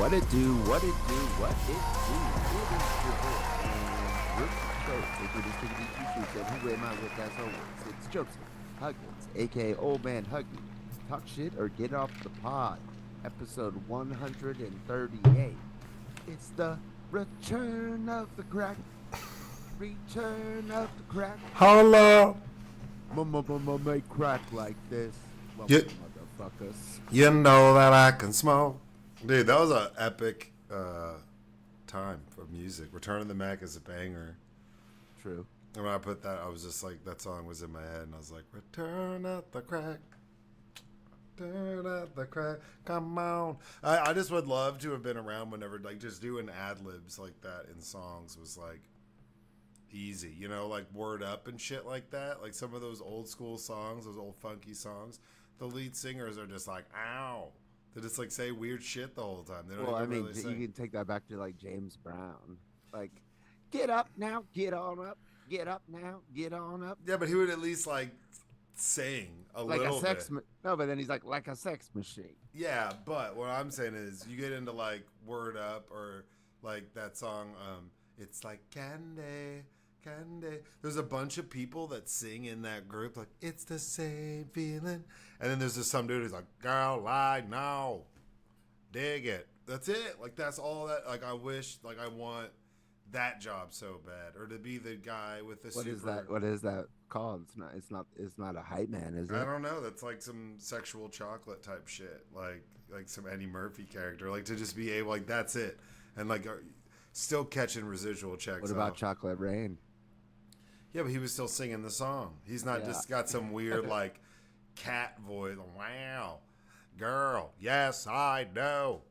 What it do, what it do, what it do. It is your boy, and your host, aka this tickety two shoes, and who am I with as always? It's Joseph Huggins, aka Old Man Huggy. Talk shit or get off the pod. Episode 138. It's the return of the crack. Return of the crack. Holla! Make crack like this. Yeah. Motherfuckers. You know that I can smoke. Dude, that was an epic time for music. Return of the Mac is a banger. True. And when I put that, I was just like, that song was in my head, and I was like, Return of the crack. Return of the crack. Come on. I just would love to have been around whenever, like, just doing ad-libs like that in songs was, like, easy. You know, like Word Up and shit like that. Like, some of those old school songs, those old funky songs, the lead singers are just like, ow. They just like say weird shit the whole time. They don't even really sing. You can take that back to like James Brown. Like, get up now, get on up, get up now, get on up. Yeah, but he would at least like sing a like little a sex bit. No, but then he's like a sex machine. Yeah, but what I'm saying is you get into like Word Up or like that song, It's Like Candy. Candy. There's a bunch of people that sing in that group like it's the same feeling, and then there's just some dude who's like, girl, I know, dig it. That's it. Like that's all that. Like I wish, like I want that job so bad, or to be the guy with the. What is that? What is that called? It's not a hype man, is it? I don't know. That's like some sexual chocolate type shit, like some Eddie Murphy character. Like to just be able, like that's it, and like still catching residual checks. What about Chocolate Rain? Yeah, but he was still singing the song. He's not just got some weird like cat voice. Wow, girl, yes I know.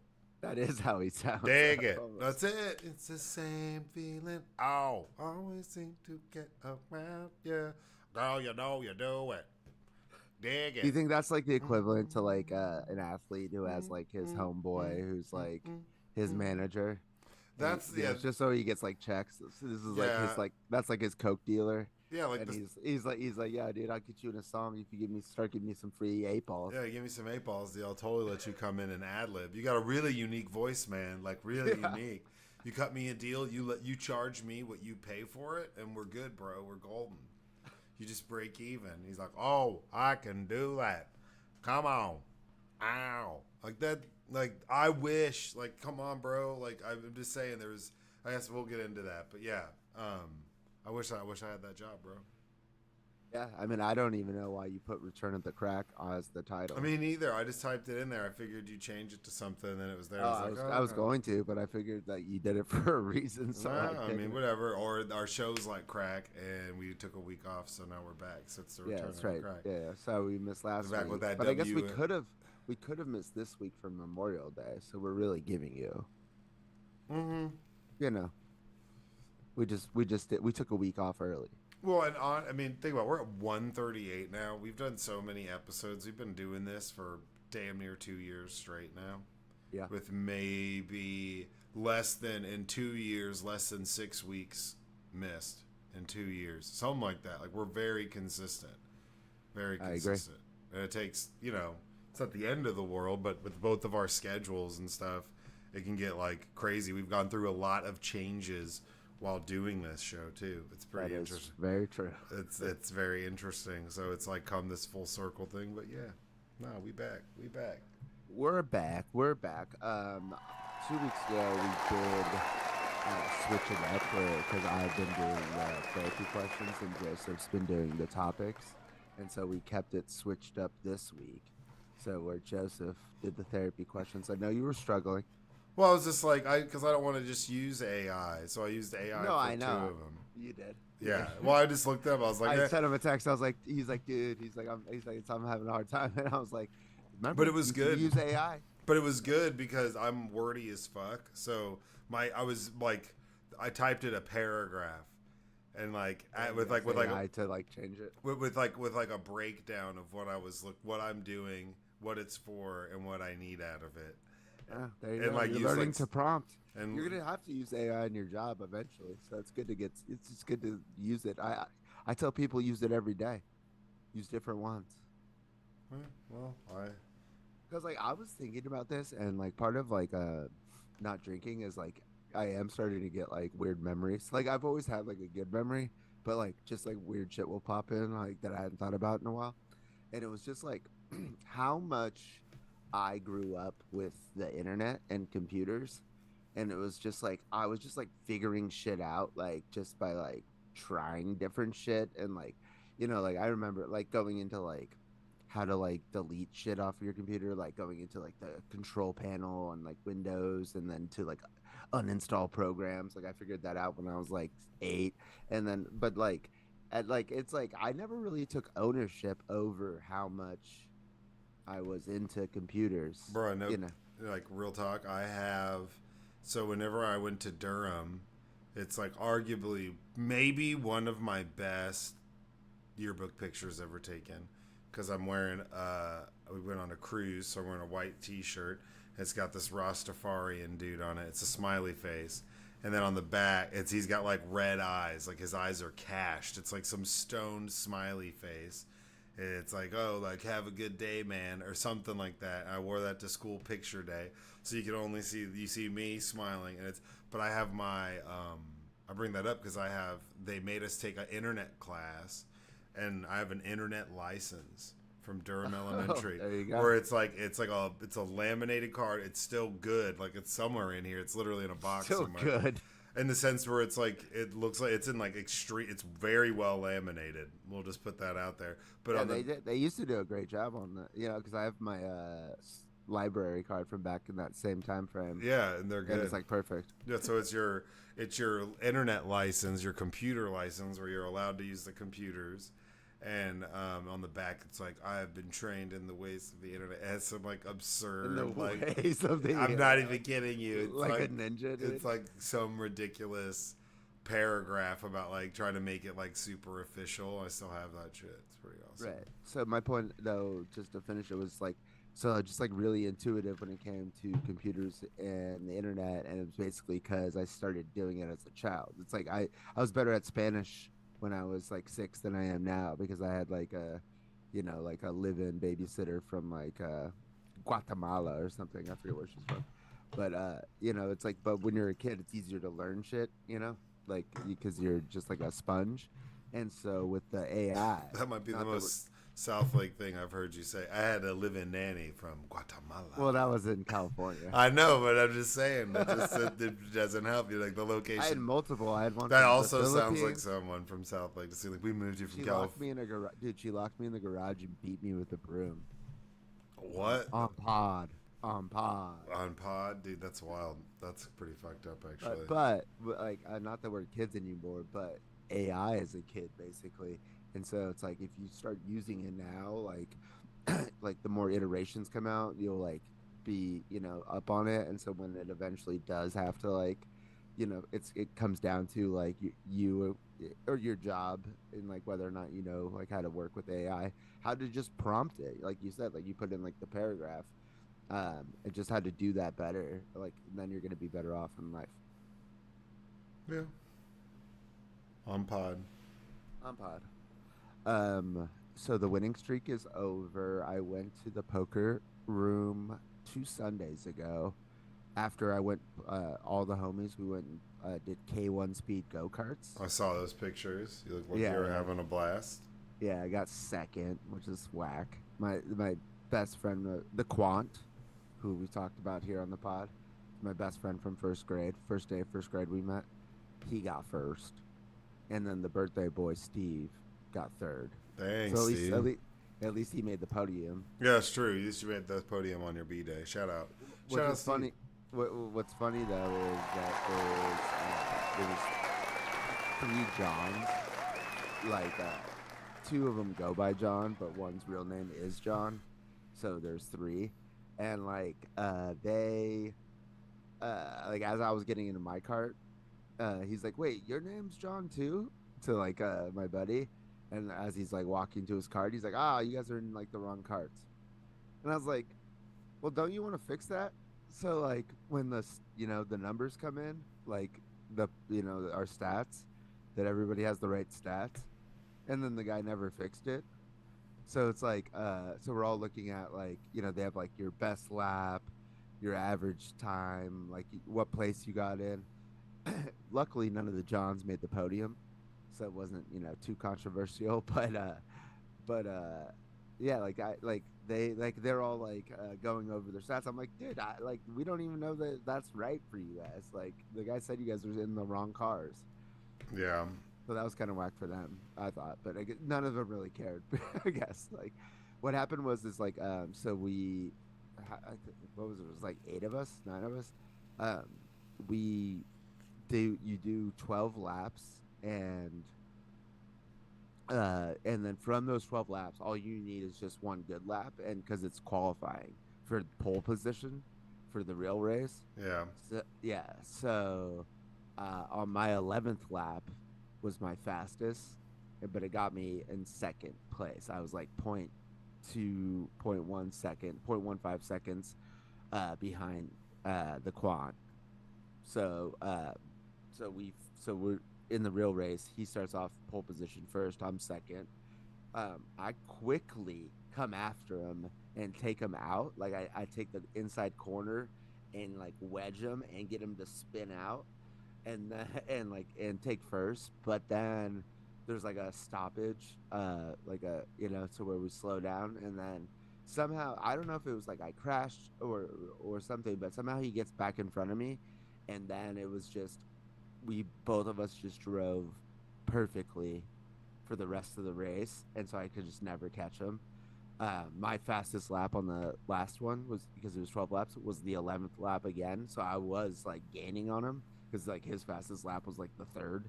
That is how he sounds. Dig it. That's it. It's the same feeling. Oh, always seem to get around. Yeah, girl, you know you do it. Dig it. Do you think that's like the equivalent to like an athlete who has like his homeboy who's like his manager? That's just so he gets like checks. This is like his that's like his coke dealer. Yeah, like and he's like yeah, dude, I'll get you in a song if you start giving me some free 8-balls. Yeah, give me some 8-balls, dude. I'll totally let you come in and ad lib. You got a really unique voice, man. Like really unique. You cut me a deal. You charge me what you pay for it, and we're good, bro. We're golden. You just break even. He's like, oh, I can do that. Come on, ow, like that. Like, I wish, like, come on, bro. Like, I'm just saying I guess we'll get into that. But, yeah, I wish I had that job, bro. Yeah, I mean, I don't even know why you put Return of the Crack as the title. I mean, either. I just typed it in there. I figured you'd change it to something, and then it was there. I was going to, but I figured that you did it for a reason. So I mean, whatever. Or our show's like crack, and we took a week off, so now we're back. So it's the Return of the Crack. Yeah, so we missed last week. Back with that but I guess we could have. We could have missed this week for Memorial Day, so we're really giving you. Mm-hmm. You know, we took a week off early. Well, and I mean, think about it, we're at 138 now. We've done so many episodes. We've been doing this for damn near 2 years straight now. Yeah. With maybe less than 6 weeks missed in 2 years, something like that. Like we're very consistent, very consistent. I agree. And it takes, it's not the end of the world, but with both of our schedules and stuff, it can get like crazy. We've gone through a lot of changes while doing this show too. It's pretty interesting. Very true. It's very interesting. So it's like come this full circle thing. But yeah, no, we back. We're back. 2 weeks ago we did switch it up because I've been doing therapy questions and Joseph's been doing the topics, and so we kept it switched up this week. So where Joseph did the therapy questions. I know you were struggling. Well, I was just like, because I don't want to just use AI, so I used AI for I know. 2 of them. You did. Yeah. Well, I just looked up. I was like, I sent him a text. I was like, he's like, dude, I'm having a hard time, and I was like, remember, but it was good. Use AI. But it was good because I'm wordy as fuck. So I typed it a paragraph, and with AI to like change it with a breakdown of what I'm doing, what it's for, and what I need out of it. There you go. You're learning to prompt, and you're gonna have to use AI in your job eventually. So it's good to it's just good to use it. I tell people use it every day. Use different ones. Well, because like I was thinking about this, and like part of like not drinking is like I am starting to get like weird memories. Like I've always had like a good memory, but like just like weird shit will pop in like that I hadn't thought about in a while. And it was just like how much I grew up with the internet and computers, and it was just like I was just like figuring shit out like just by like trying different shit and like like I remember like going into like how to like delete shit off of your computer, like going into like the control panel on like Windows and then to like uninstall programs. Like I figured that out when I was like 8. And then but like at like it's like I never really took ownership over how much I was into computers, Bro, I know, you know. like real talk. I have. So whenever I went to Durham, it's like arguably maybe one of my best yearbook pictures ever taken, because I'm wearing. We went on a cruise, so I'm wearing a white T-shirt. It's got this Rastafarian dude on it. It's a smiley face, and then on the back, he's got like red eyes, like his eyes are cashed. It's like some stoned smiley face. It's like, oh, like have a good day, man, or something like that. I wore that to school picture day, so you can only see me smiling, and it's. But I have my. I bring that up because they made us take an internet class, and I have an internet license from Durham Oh, Elementary, there you go. where it's a laminated card. It's still good, like it's somewhere in here. It's literally in a box Still somewhere. good. In the sense where it's like it looks like it's in like extreme. It's very well laminated. We'll just put that out there. But Yeah, on the they used to do a great job on that. Because I have my library card from back in that same time frame, yeah, and they're and good. it's like perfect. Yeah, so it's your internet license, your computer license, where you're allowed to use the computers. And on the back, it's like I have been trained in the ways of the internet. It has some like In the absurd, like ways of the I'm not even kidding you. It's like a ninja, dude. it's like some ridiculous paragraph about like trying to make it like super official. I still have that shit. It's pretty awesome. Right. So my point, though, just to finish, it was like so just like really intuitive when it came to computers and the internet, and it was basically because I started doing it as a child. It's like I was better at Spanish when I was like 6 than I am now because I had like like a live-in babysitter from like Guatemala or something. I forget where she's from, but it's like but when you're a kid, it's easier to learn shit, like because you're just like a sponge. And so with the AI, That might be the not that most South Lake thing I've heard you say. I had a live-in nanny from well, Guatemala. that was in California. I know, but I'm just saying it doesn't help you. Like the I had location. multiple. I had one That from the also sounds like Philippines. someone from South Lake. To see, like we moved you from She locked California. me in a garage, dude. She locked me in the garage and beat me with a broom What? on pod. On pod, dude, that's wild. That's pretty fucked up, actually. But like, not that we're kids anymore, but AI is a kid basically, and so it's like if you start using it now, like, like the more iterations come out, you'll like be up on it, and so when it eventually does have to like, it comes down to like you or your job and like whether or not you know like how to work with AI, how to just prompt it, like you said, like you put in like the paragraph, and just how to do that better, like then you're gonna be better off in life. Yeah. On pod. On pod. So the winning streak is over. I went to the poker room 2 Sundays ago. After I went, all the homies, we went and did K1 speed go karts. I saw those pictures. You look like Yeah, you were yeah. having a blast. Yeah, I got second, which is whack. My best friend, the Quant, who we talked about here on the pod, my best friend from first grade. First day of first grade we met. He got first, and then the birthday boy Steve got third. Thanks, So Steve. at least he made the podium. Yeah, it's true. You should be at the podium on your B day. Shout out. Which Shout out, is Steve. funny. What's funny though is that there was 3 Johns. Like 2 of them go by John, but one's real name is John. So there's 3, and like they like as I was getting into my cart, he's like, "Wait, your name's John too?" To like my buddy, and as he's like walking to his cart, he's like, "Ah, you guys are in like the wrong carts." And I was like, "Well, don't you want to fix that?" So like when the numbers come in, like our stats, that everybody has the right stats, and then the guy never fixed it. So it's like so we're all looking at like they have like your best lap, your average time, like what place you got in. Luckily, none of the Johns made the podium, so it wasn't too controversial. But yeah, they're all like going over their stats. I'm like, dude, we don't even know that that's right for you guys. Like the guy said, you guys were in the wrong cars. Yeah. So that was kind of whack for them, I thought. But none of them really cared. I guess like what happened was is like so what was it? It was like 8 of us, 9 of us. Um, we do you do 12 laps and then from those 12 laps, all you need is just one good lap, and because it's qualifying for pole position for the real race. Yeah. So yeah, so on my 11th lap was my fastest, but it got me in second place. I was like 0.1 second, 0.15 seconds behind the quad. So we're in the real race. He starts off pole position first. I'm second. I quickly come after him and take him out. Like I take the inside corner and like wedge him and get him to spin out and then, and take first. But then there's like a stoppage, like a to where we slow down, and then somehow I don't know if it was like I crashed or something, but somehow he gets back in front of me, and then it was just we both of us just drove perfectly for the rest of the race, and so I could just never catch him. My fastest lap on the last one was because it was 12 laps. Was the 11th lap again, so I was like gaining on him because like his fastest lap was like the third.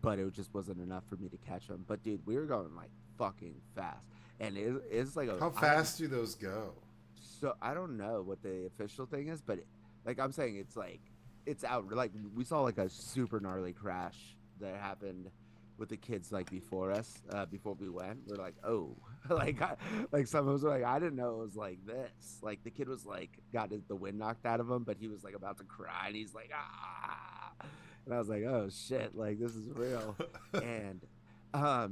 But it just wasn't enough for me to catch him. But dude, we were going like fucking fast, and it's like How fast do those go? so I don't know what the official thing is, but like I'm saying, it's like it's out. Like we saw like a super gnarly crash that happened with the kids like before us, before we went. We're like, oh, like some of us were like, I didn't know it was like this. Like the kid was like got the wind knocked out of him, but he was like about to cry, and he's like, ah, and I was like, oh shit, like this is real, and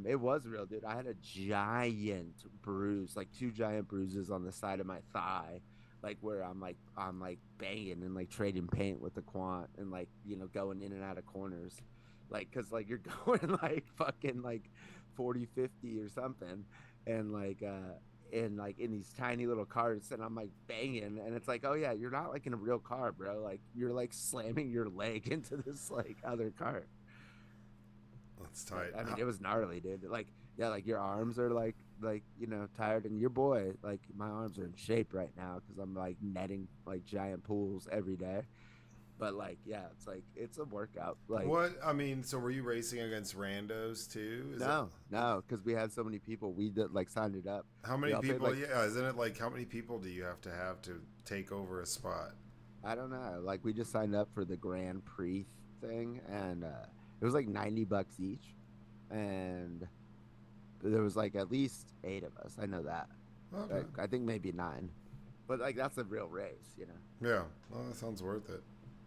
it was real, dude. I had a giant bruise, like two giant bruises on the side of my thigh, like where I'm like banging and like trading paint with the quant and like going in and out of corners, like because like you're going like fucking like 40, 50 or something, and like in these tiny little cars, and I'm like banging, and it's like, oh yeah, you're not like in a real car, bro. Like you're like slamming your leg into this like other car. That's But tight. I mean, it was gnarly, dude. Like, yeah, like your arms are like tired, and your boy, like my arms are in shape right now because I'm like netting like giant pools every day. But like, yeah, it's like it's a workout. Like, What I mean, so were you racing against randos too? Is that no, because we had so many people, we did like signed it up. how We many all paid people? like Yeah, isn't it like how many people do you have to take over a spot? I don't know, like we just signed up for the Grand Prix thing, and it was like $90 each, and there was like at least 8 of us. I know that. Okay. Like, I think maybe 9, but like that's a real race. Yeah. Well, that sounds worth it.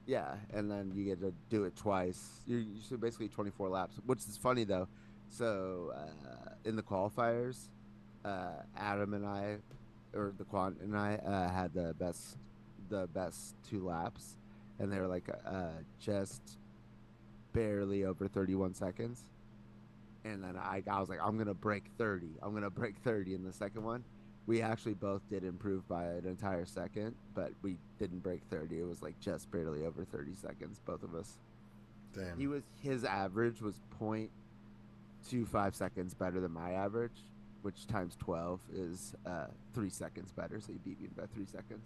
Yeah, and then you get to do it twice. You should basically 24 laps, which is funny though. So in the qualifiers, Adam and I, or the quant and I, had the best 2 laps, and they were like just barely over 31 seconds. And then I was like, I'm gonna break 30. I'm gonna break 30 in the second one. We actually both did improve by an entire second, but we didn't break 30. It was like just barely over 30 seconds, both of us. Damn. His average was 0.25 seconds better than my average, which times 12 is 3 seconds better. So he beat me by 3 seconds,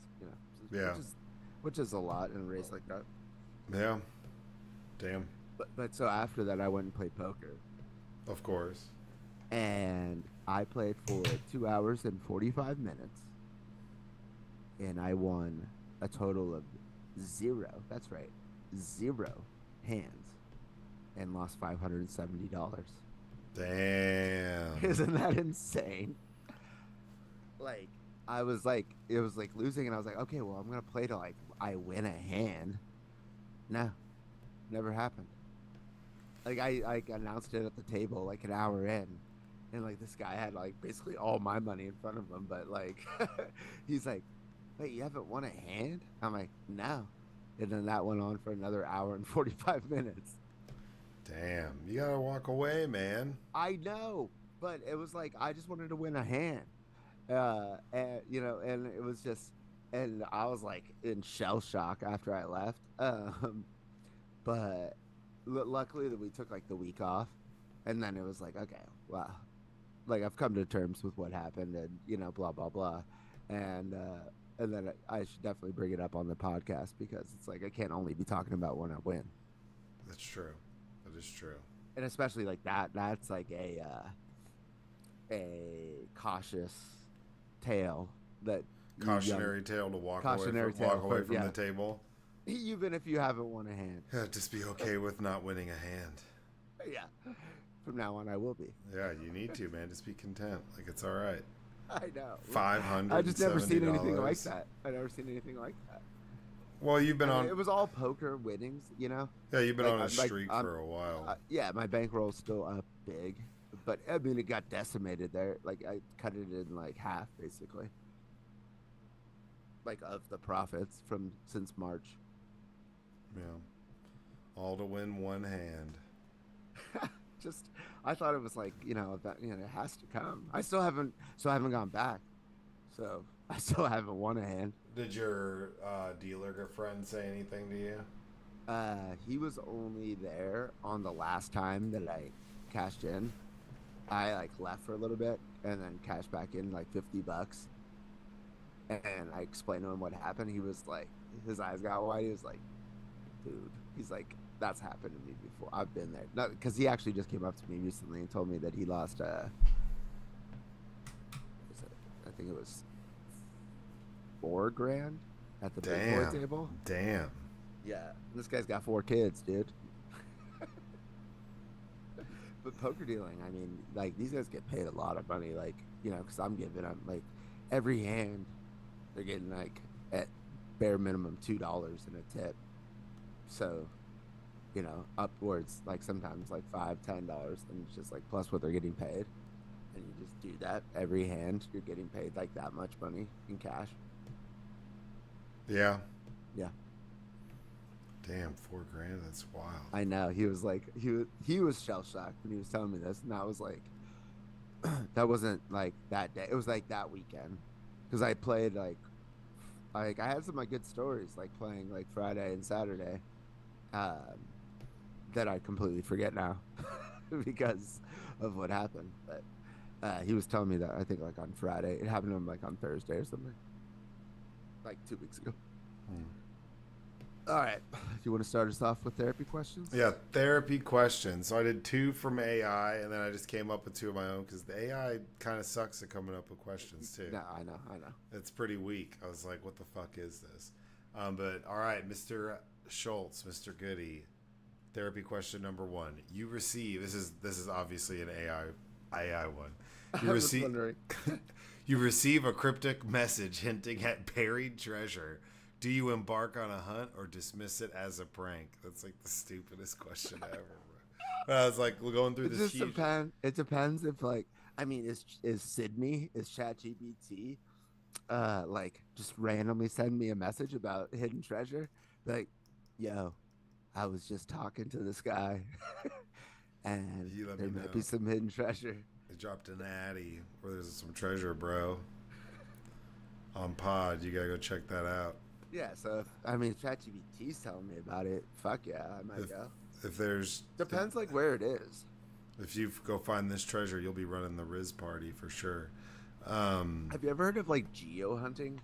Yeah. which is a lot in a race like that. Yeah. Damn. But so after that, I went and played poker, Of course. and I played for 2 hours and 45 minutes, and I won a total of zero. That's right, zero hands, and lost $570. Damn. Isn't that insane? Like I was like, it was like losing, and I was like, okay, well, I'm gonna play till like I win a hand. No, never happened. Like I announced it at the table like an hour in, and like this guy had like basically all my money in front of him, but like he's like, wait, you haven't won a hand? I'm like, no. And then that went on for another hour and 45 minutes. Damn, you gotta walk away, man. I know, but it was like I just wanted to win a hand. And and it was just, and I was like in shell shock after I left. But luckily that we took like the week off, and then it was like, okay, wow, like I've come to terms with what happened, and blah blah blah, and uh, and then I should definitely bring it up on the podcast because it's like I can't only be talking about when I win, That's true. That is true. and especially like that. That's like a cautious tale that Cautionary tale to walk cautionary walk tale away for, from yeah, the table. even if you haven't won a hand. Just be okay with not winning a hand. Yeah, from now on I will be. Yeah, you need to, man. Just be content. Like it's all right. I know. $570. I just never seen anything like that. I never seen anything like that. Well, you've been on. It was all poker winnings, Yeah, you've been like, on a like, streak for a while. yeah, my bankroll's still up big, but I mean it got decimated there. Like I cut it in like half, basically. Like of the profits from since March. Yeah, all to win one hand. Just, I thought it was like that, it has to come. I still haven't gone back, so I still haven't won a hand. Did your dealer friend say anything to you? He was only there on the last time that I cashed in. I like left for a little bit and then cashed back in like $50. And I explained to him what happened. He was like, his eyes got wide. He was like, dude, he's like, that's happened to me before. I've been there. No, because he actually just came up to me recently and told me that he lost I think it was $4,000 at the big boy table. Damn. Yeah, this guy's got 4 kids, dude. But poker dealing, I mean, like these guys get paid a lot of money, like because I'm giving them like every hand, they're getting like at bare minimum $2 in a tip. So, upwards like sometimes like $5-10, and it's just like plus what they're getting paid, and you just do that every hand, you're getting paid like that much money in cash. Yeah. Yeah. Damn, $4,000. That's wild. I know. He was like, he was shell shocked when he was telling me this, and I was like, that wasn't like that day. It was like that weekend, because I played like I had some of my good stories, like playing like Friday and Saturday, that I completely forget now because of what happened. But he was telling me that I think like on Friday. It happened to him like on Thursday or something, like 2 weeks ago. All right. Do you want to start us off with therapy questions? Yeah, therapy questions. So I did 2 from AI, and then I just came up with 2 of my own because the AI kind of sucks at coming up with questions too. No, I know. It's pretty weak. I was like, what the fuck is this? But all right, Mr. Schultz, Mr. Goody. Therapy question number 1. You receive, this is obviously an AI one. You receive wondering. You receive a cryptic message hinting at buried treasure. Do you embark on a hunt or dismiss it as a prank? That's like the stupidest question ever, bro. I was like going through this huge... It depends if like, I mean, is Sydney, is ChatGPT like just randomly send me a message about hidden treasure? Like, yo, I was just talking to this guy and there might be some hidden treasure. They dropped an addy where there's some treasure, bro. On pod, you gotta go check that out. Yeah, so if ChatGPT's telling me about it, fuck yeah, I might go. If there's... Depends like where it is. If you go find this treasure, you'll be running the Riz party for sure. Have you ever heard of like geo hunting?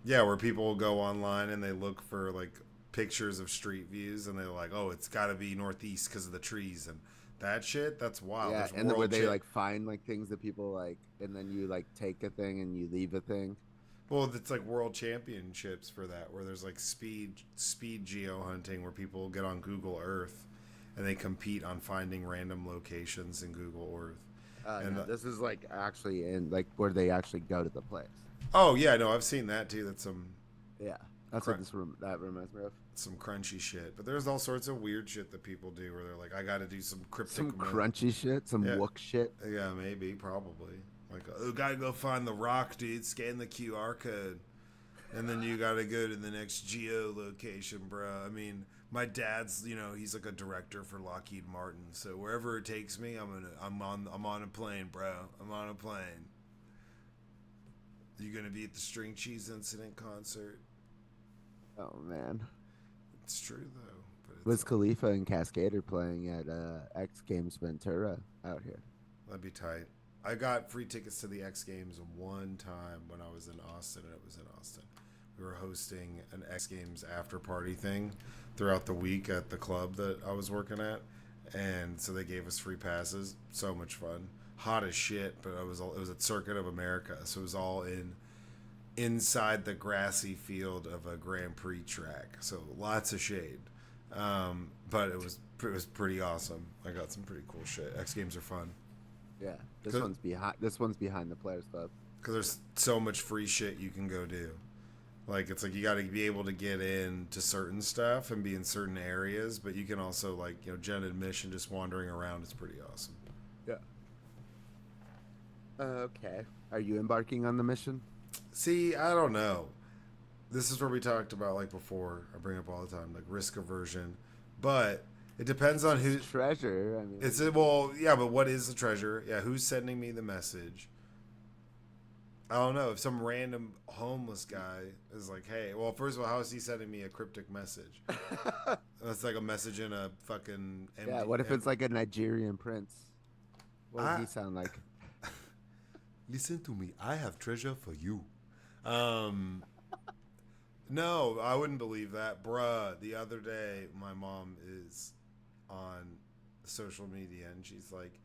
Yeah, where people will go online and they look for like pictures of street views and they're like, oh, it's got to be northeast because of the trees and that shit. That's wild. Yeah, and where they like find like things that people like, and then you like take a thing and you leave a thing. Well, it's like world championships for that, where there's like speed geo hunting, where people get on Google Earth and they compete on finding random locations in Google Earth. And this is like actually in like where they actually go to the place. Oh yeah, no, I've seen that too. That's some... Yeah, that's what that reminds me of. Some crunchy shit, but there's all sorts of weird shit that people do where they're like, I got to do some cryptic, crunchy shit, some wook shit. Yeah, maybe, probably. Like, oh, gotta go find the rock, dude. Scan the QR code. and then you gotta go to the next geolocation, bro. I mean, my dad's, he's like a director for Lockheed Martin, so wherever it takes me, I'm on a plane, bro. I'm on a plane. You gonna be at the String Cheese Incident concert? Oh man. It's true though, but it's Was Khalifa and Cascader playing at X Games Ventura out here? that'd be tight. I got free tickets to the X Games one time when I was in Austin, and it was in Austin. We were hosting an X Games after party thing throughout the week at the club that I was working at, and so they gave us free passes. So much fun, hot as shit, but it was at Circuit of America, so it was all inside the grassy field of a Grand Prix track, so lots of shade. But it was pretty awesome. I got some pretty cool shit. X Games are fun. Yeah, this one's behind the Players Club. Because there's so much free shit you can go do. Like, it's like you got to be able to get into certain stuff and be in certain areas, but you can also, like, gen admission, just wandering around is pretty awesome. Yeah. Okay. Are you embarking on the mission? See, I don't know. This is where we talked about, like, before. I bring up all the time, like, risk aversion. But it depends on who. Treasure. I mean, Well, yeah, but what is the treasure? Yeah, who's sending me the message? I don't know. If some random homeless guy is like, hey, well, first of all, how is he sending me a cryptic message? That's like a message in a fucking yeah, what if it's like a Nigerian prince? What does he sound like? Listen to me. I have treasure for you. No, I wouldn't believe that. Bruh, the other day, my mom is on social media, and she's like,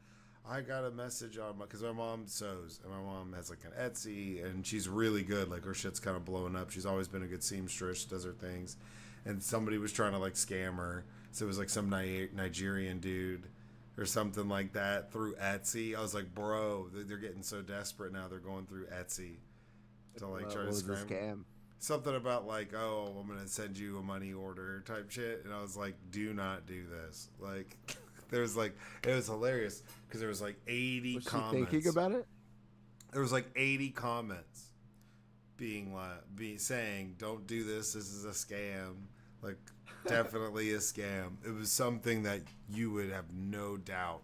I got a message on because my mom sews, and my mom has like an Etsy, and she's really good. Like, her shit's kind of blowing up. She's always been a good seamstress. She does her things. And somebody was trying to like scam her. So it was like some Nigerian dude or something like that through Etsy. I was like, bro, they're getting so desperate now. They're going through Etsy to like try to scam. Something about like, oh, I'm gonna send you a money order type shit, and I was like, do not do this. Like, there was like, it was hilarious because there was like 80 Was comments. she thinking about it? There was like 80 comments saying, don't do this. This is a scam. Like, definitely a scam. It was something that you would have no doubt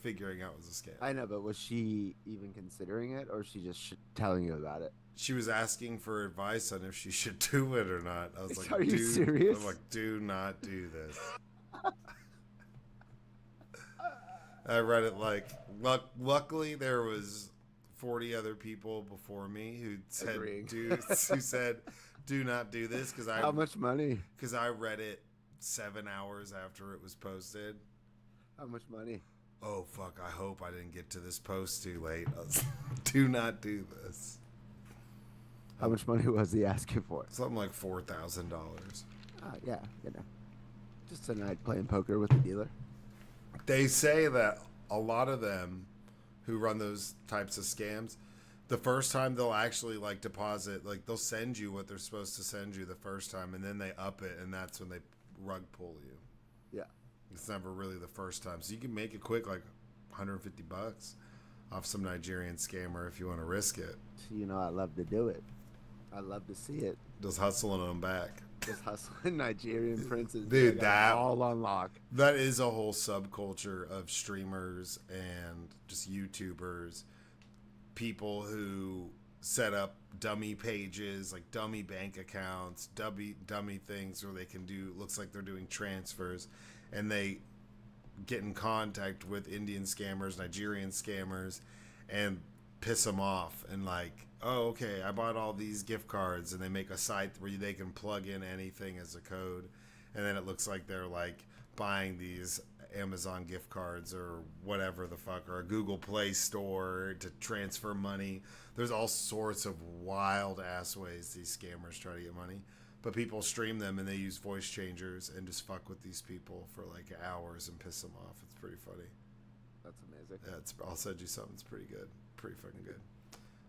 figuring out was a scam. I know, but was she even considering it, or was she just telling you about it? She was asking for advice on if she should do it or not. I was like, are you serious? I'm like, do not do this. I read it like, luckily there was 40 other people before me who said, do not do this. How much money? Because I read it 7 hours after it was posted. How much money? Oh, fuck, I hope I didn't get to this post too late. Do not do this. How much money was he asking for? Something like $4,000. Yeah, just a night playing poker with the dealer. They say that a lot of them who run those types of scams, the first time they'll actually like deposit, like they'll send you what they're supposed to send you the first time, and then they up it, and that's when they rug pull you. Yeah. It's never really the first time. So you can make it quick, like $150 off some Nigerian scammer if you want to risk it. I love to do it. I love to see it. Just hustling them back. Just hustling Nigerian princes. Dude, that all on lock. That is a whole subculture of streamers and just YouTubers, people who set up dummy pages, like dummy bank accounts, dummy things where they can do, looks like they're doing transfers, and they get in contact with Indian scammers, Nigerian scammers, and piss them off, and like, oh, okay, I bought all these gift cards, and they make a site where they can plug in anything as a code, and then it looks like they're like buying these Amazon gift cards or whatever the fuck, or a Google Play store to transfer money. There's all sorts of wild ass ways these scammers try to get money, but people stream them and they use voice changers and just fuck with these people for like hours and piss them off. It's pretty funny. That's amazing. Yeah, I'll send you something. It's pretty good. Pretty fucking good.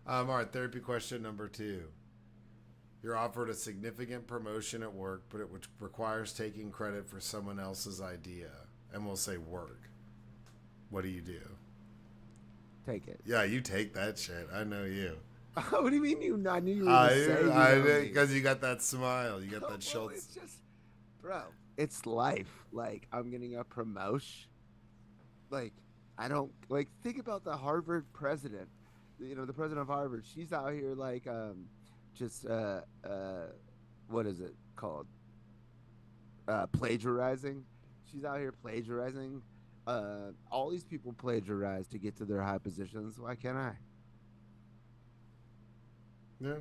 All right, therapy question number 2. You're offered a significant promotion at work, but it requires taking credit for someone else's idea. And we'll say work. What do you do? Take it. Yeah, you take that shit. I know you. What do you mean you? I knew you were gonna say you know me. Because you got that smile. You got that Well, Schultz. it's just, bro, it's life. Like I'm getting a promotion. Like I don't like think about the Harvard president. You know, the president of Harvard. She's out here like just what is it called? Plagiarizing. She's out here plagiarizing. All these people plagiarize to get to their high positions. Why can't I? Yeah.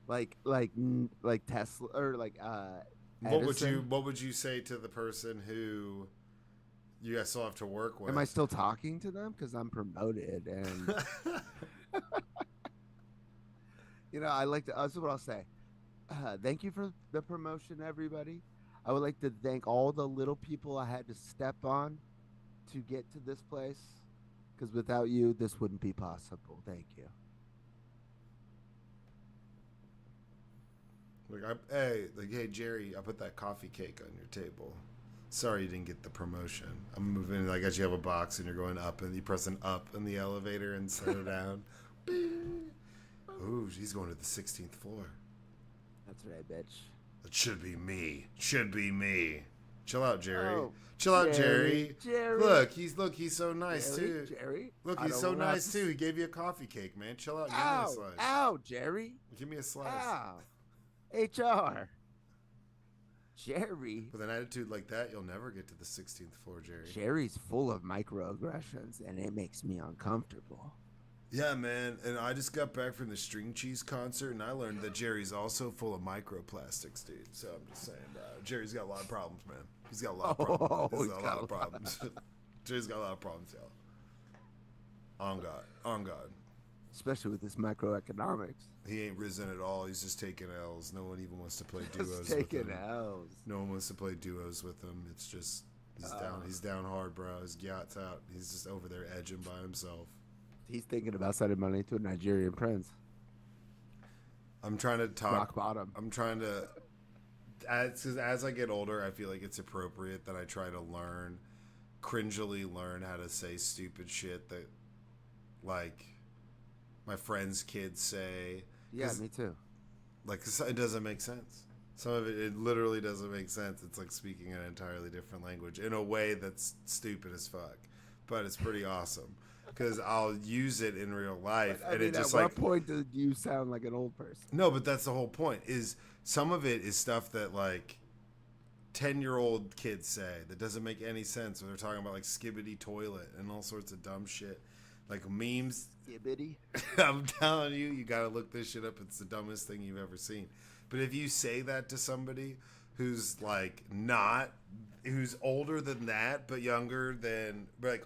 Like Tesla or like What Edison. would you say to the person who you guys still have to work with? Am I still talking to them because I'm promoted and you know I like to. That's what I'll say. Thank you for the promotion, everybody. I would like to thank all the little people I had to step on to get to this place because without you, this wouldn't be possible. Thank you. Hey Jerry, I put that coffee cake on your table. Sorry you didn't get the promotion. I'm moving. I guess you have a box and you're going up, and you press an up in the elevator instead of down. Ooh, she's going to the 16th floor. That's right, bitch. It should be me. Should be me. Chill out, Jerry. Oh, Chill out, Jerry. Jerry. Look, he's so nice Jerry, too. Jerry. Look, he's so nice too. He gave you a coffee cake, man. Chill out. Give me a Ow, slice. ow, Jerry. Give me a slice. Ow. HR. Jerry. With an attitude like that, you'll never get to the 16th floor, Jerry. Jerry's full of microaggressions, and it makes me uncomfortable. Yeah, man. And I just got back from the String Cheese concert, and I learned that Jerry's also full of microplastics, dude. So I'm just saying, Jerry's got a lot of problems, man. He's got a lot of problems. He's got a lot of problems. Jerry's got a lot of problems, y'all. On God. On God. Especially with this microeconomics. He ain't risen at all. He's just taking L's. No one even wants to play duos Just with taking him. L's. No one wants to play duos with him. It's just he's down. He's down hard, bro. His yacht's out. He's just over there edging by himself. He's thinking about sending money to a Nigerian prince. I'm trying to talk. Rock bottom. I'm trying to. As I get older, I feel like it's appropriate that I try to cringily learn how to say stupid shit that, like, my friends' kids say. Yeah, me too. Like, it doesn't make sense. Some of it literally doesn't make sense. It's like speaking an entirely different language in a way that's stupid as fuck. But it's pretty awesome. Because I'll use it in real life. I mean, at what point do you sound like an old person? No, but that's the whole point. Is some of it is stuff that, like, 10-year-old kids say that doesn't make any sense. Or they're talking about, like, skibbity toilet and all sorts of dumb shit. Like, memes. Skibbity? I'm telling you, you gotta look this shit up. It's the dumbest thing you've ever seen. But if you say that to somebody who's, like, who's older than that, but younger than, but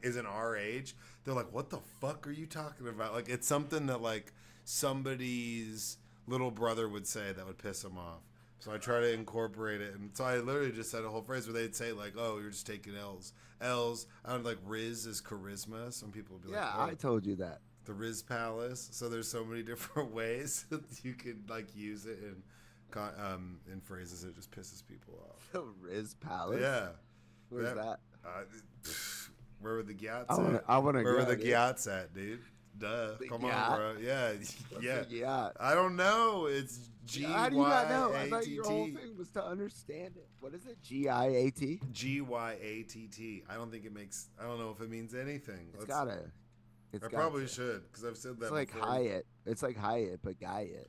isn't our age, they're like, what the fuck are you talking about? Like, it's something that, like, somebody's little brother would say that would piss him off. So I try to incorporate it. And so I literally just said a whole phrase where they'd say, like, oh, you're just taking L's. L's, I don't like, Riz is charisma. Some people would be like, Yeah, oh, I told you that. the Riz Palace. So there's so many different ways that you could, like, use it in phrases that just pisses people off. The Riz Palace? Yeah. Where's that? Where were the Gyats at? I want to go. Where were the Gyats at, dude? Duh. The Come Gyat? on, bro. Yeah. What's a yacht? I don't know. It's G-Y-A-T-T. How do you not know? I thought your whole thing was to understand it. What is it? G-I-A-T? G-Y-A-T-T. I don't think it makes... I don't know if it means anything. It's gotta. I probably should, because I've said that before. It's like Hyatt. It's like Hyatt, but Guyet.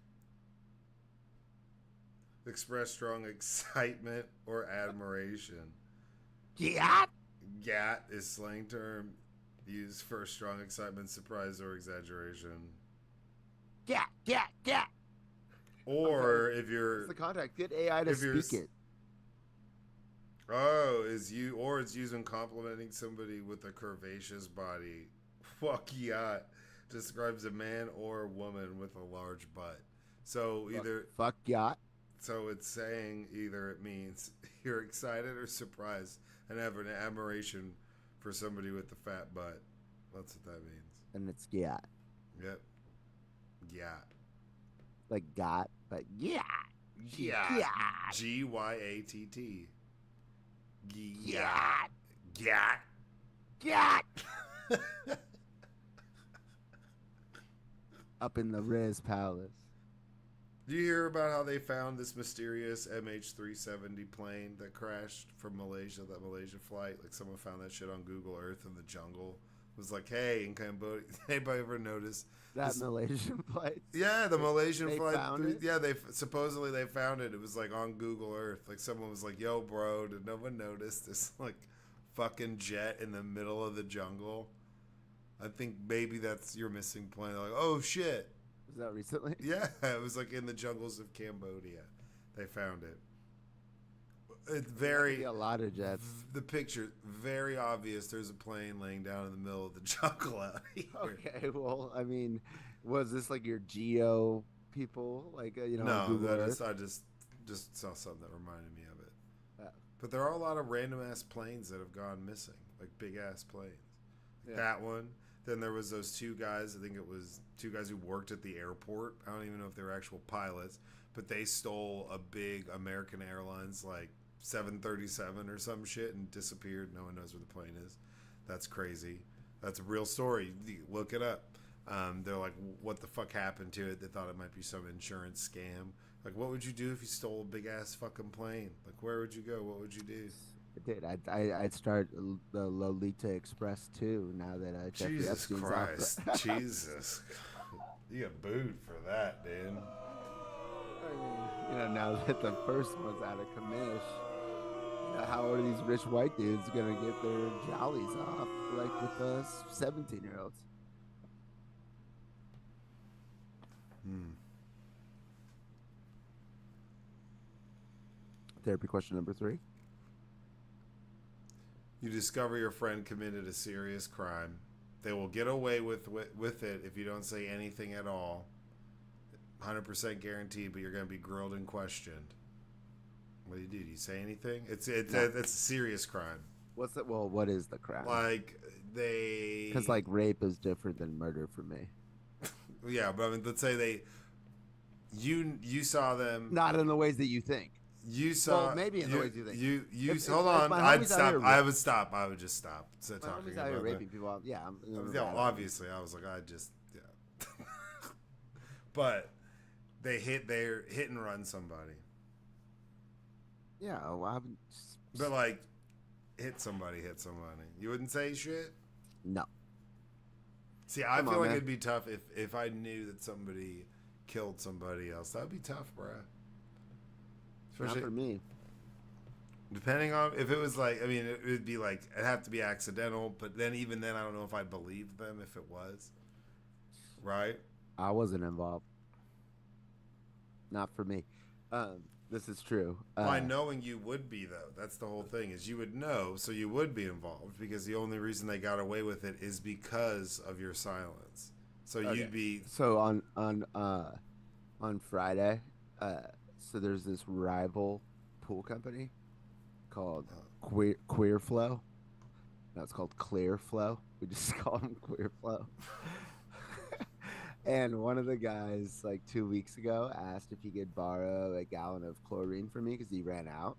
Express strong excitement or admiration. Yacht? Gat is slang term used for strong excitement, surprise, or exaggeration. Gat. Or if you're... What's the contact? Get AI to speak it. Oh, it's used when complimenting somebody with a curvaceous body. Fuck yacht. Describes a man or a woman with a large butt. So Fuck yacht. So it's saying either it means you're excited or surprised and have an admiration for somebody with a fat butt. That's what that means. And it's yacht. Yep. Yacht. Like got, but yeah. Yacht. G-Y-A-T-T. Yacht. Yacht. Yacht. Up in the Riz Palace. Do you hear about how they found this mysterious MH370 plane that crashed from Malaysia, that Malaysia flight? Like someone found that shit on Google Earth in the jungle. It was like, hey, in Cambodia, anybody ever noticed That this? Malaysian flight. Yeah, the Malaysian They flight. found it? Yeah, they supposedly they found it. It was like on Google Earth. Like someone was like, "Yo, bro, did no one notice this like fucking jet in the middle of the jungle?" I think maybe that's your missing plane. They're like, oh shit. Was that recently? Yeah, it was like in the jungles of Cambodia. They found it. It's very a lot of jets. the picture very obvious. There's a plane laying down in the middle of the jungle out here. Okay, well, I mean, was this like your geo people, like on No, Google that Earth? is I just saw something that reminded me of it. Oh. But there are a lot of random ass planes that have gone missing, like big ass planes. Yeah. That one. Then there was those two guys. I think it was two guys who worked at the airport. I don't even know if they were actual pilots, but they stole a big American Airlines like 737 or some shit and disappeared. No one knows where the plane is. That's crazy. That's a real story. Look it up. They're like, what the fuck happened to it? They thought it might be some insurance scam. Like, what would you do if you stole a big ass fucking plane? Like, where would you go? What would you do? Dude, I'd start the Lolita Express too. Now that Jeffrey Jesus Epstein's Christ. off. Jesus. You got booed for that, dude. I mean, now that the first one's out of commish, how are these rich white dudes gonna get their jollies off like with the 17-year-olds? Therapy question number 3. You discover your friend committed a serious crime. They will get away with it if you don't say anything at all. 100% guaranteed, but you're going to be grilled and questioned. What do you do? Do you say anything? It's a serious crime. What's that? Well, what is the crime? Like they, Because like rape is different than murder for me. yeah, but I mean, let's say you saw them. Not in the ways that you think. You saw maybe in the ways you think. You If hold like on. my I'd homies out stop. here I would stop. I would just stop. My Talking homies out here about raping that. people. Yeah, Yeah, obviously, I was like, I just, yeah. But they're hit and run somebody. Yeah, well, I'm But like, hit somebody. You wouldn't say shit. no. See, I Come feel on, like man. it'd be tough if I knew that somebody killed somebody else. That'd be tough, bruh. Not Especially for me. depending on if it was like, I mean, it would be like it'd have to be accidental. But then even then, I don't know if I believed them if it was. Right. I wasn't involved. Not for me. This is true. By knowing you would be though, that's the whole thing. Is you would know, so you would be involved because the only reason they got away with it is because of your silence. So you'd be So on Friday, so there's this rival pool company called Queer Flow. No, it's called Clear Flow. We just call them Queer Flow. And one of the guys, like 2 weeks ago, asked if he could borrow a gallon of chlorine from me because he ran out.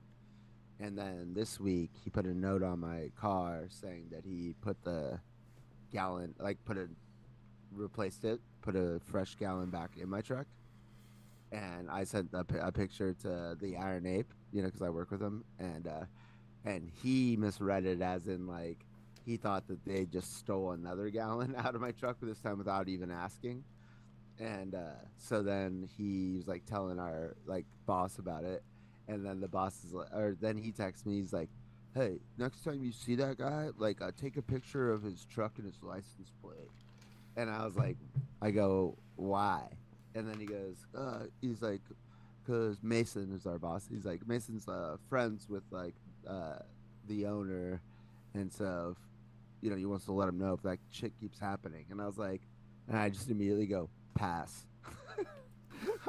And then this week, he put a note on my car saying that he put the gallon, replaced it, put a fresh gallon back in my truck. And I sent a picture to the Iron Ape, because I work with him, and he misread it as in like he thought that they just stole another gallon out of my truck this time without even asking. And so then he was like telling our like boss about it, and then the boss is like, or then he texts me, he's like, "Hey, next time you see that guy, like take a picture of his truck and his license plate." And I was like, I go, "Why?" And then he goes, he's like, because Mason is our boss. He's like, Mason's friends with like the owner, and so he wants to let him know if that shit keeps happening. And I was like, and I just immediately go, pass.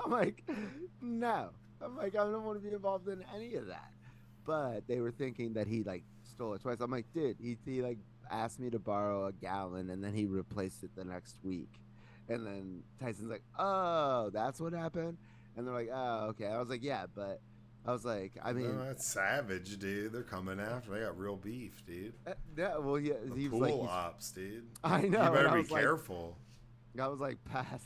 I'm like, no. I'm like, I don't want to be involved in any of that. But they were thinking that he like stole it twice. I'm like, dude, he like asked me to borrow a gallon and then he replaced it the next week. And then Tyson's like, oh, that's what happened? And they're like, oh, okay. I was like, yeah, but I was like, I mean, no, that's savage, dude. They're coming after. They got real beef, dude. yeah, well, yeah, The he was pool like, ops, dude. I know. You and better I be was like, careful. I was like, pass.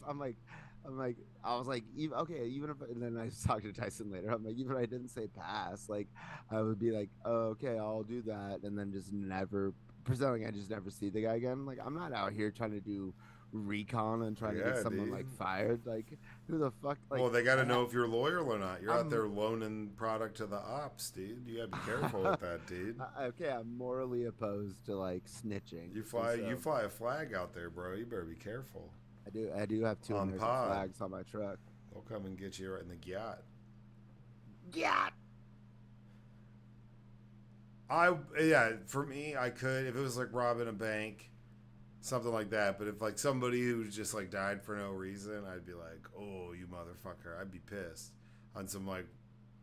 I was like, even okay, even if, and then I talked to Tyson later. I'm like, even if I didn't say pass, like, I would be like, oh, okay, I'll do that, and then just never presenting. I just never see the guy again. Like, I'm not out here trying to do recon and trying to get Yeah, someone dude. like fired. Like, who the fuck? Well, Like, they got to know if you're loyal or not. You're out I'm there loaning product to the ops, dude. You got to be careful with that, dude. okay. I'm morally opposed to like snitching. You And fly, you so fly a flag out there, bro. You better be careful. I do have two On American pod, flags on my truck. they'll come and get you right in the gyat. Yeah. Yeah, for me, I could if it was like robbing a bank, something like that. But if like somebody who just like died for no reason, I'd be like, oh, you motherfucker. I'd be pissed on some like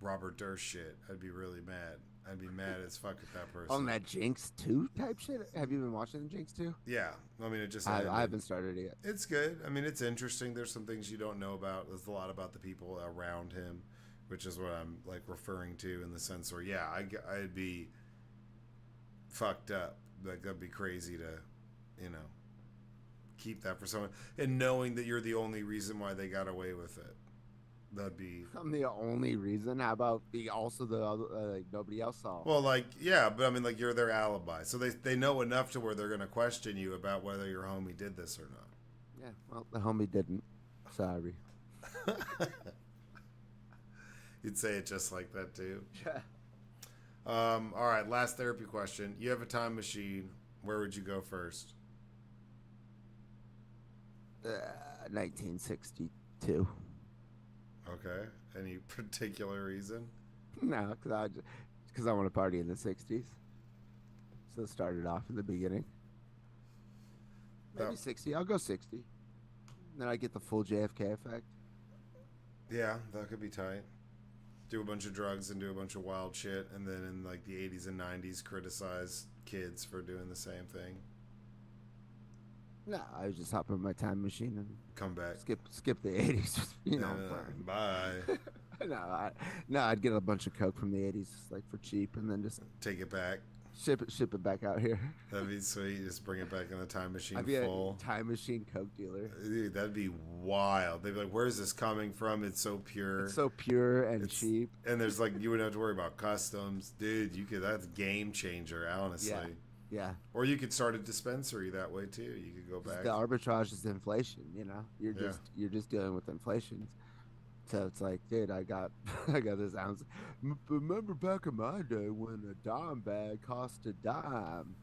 Robert Durst shit. I'd be really mad. I'd be mad as fuck at that person. On that Jinx 2 type shit. Have you been watching the Jinx 2? Yeah, I mean it just. I haven't started it yet. It's good. I mean it's interesting. There's some things you don't know about. There's a lot about the people around him, which is what I'm like referring to in the sense where yeah, I'd be fucked up. Like that'd be crazy to, you know, keep that for someone and knowing that you're the only reason why they got away with it. That'd be I'm the only reason. How about the also the other, like nobody else saw? well, like yeah, but I mean like you're their alibi, so they know enough to where they're gonna question you about whether your homie did this or not. Yeah, well, the homie didn't. Sorry. You'd say it just like that too. Yeah. All right, last therapy question. You have a time machine. Where would you go first? 1962. Okay. Any particular reason? No, because I want to party in the 60s. So it started off in the beginning. Maybe Oh. 60. I'll go 60. Then I get the full JFK effect. Yeah, that could be tight. Do a bunch of drugs and do a bunch of wild shit, and then in like the 80s and 90s criticize kids for doing the same thing. No, I would just hop in my time machine and Come back. skip the 80s. You know. Bye. No, I'd get a bunch of coke from the 80s like for cheap, and then just Take it back. ship it back out here. That'd be sweet. Just bring it back in the time machine I'd be full. a time machine coke dealer. Dude, that'd be wild. They'd be like, "Where's this coming from? It's so pure." It's so pure and cheap. And there's like you wouldn't have to worry about customs, dude. You could that's game changer, honestly. Yeah. Or you could start a dispensary that way too. You could go back. The arbitrage is inflation. You know, Yeah. you're just dealing with inflation. So it's like, dude, I got this ounce. Remember back in my day when a dime bag cost a dime?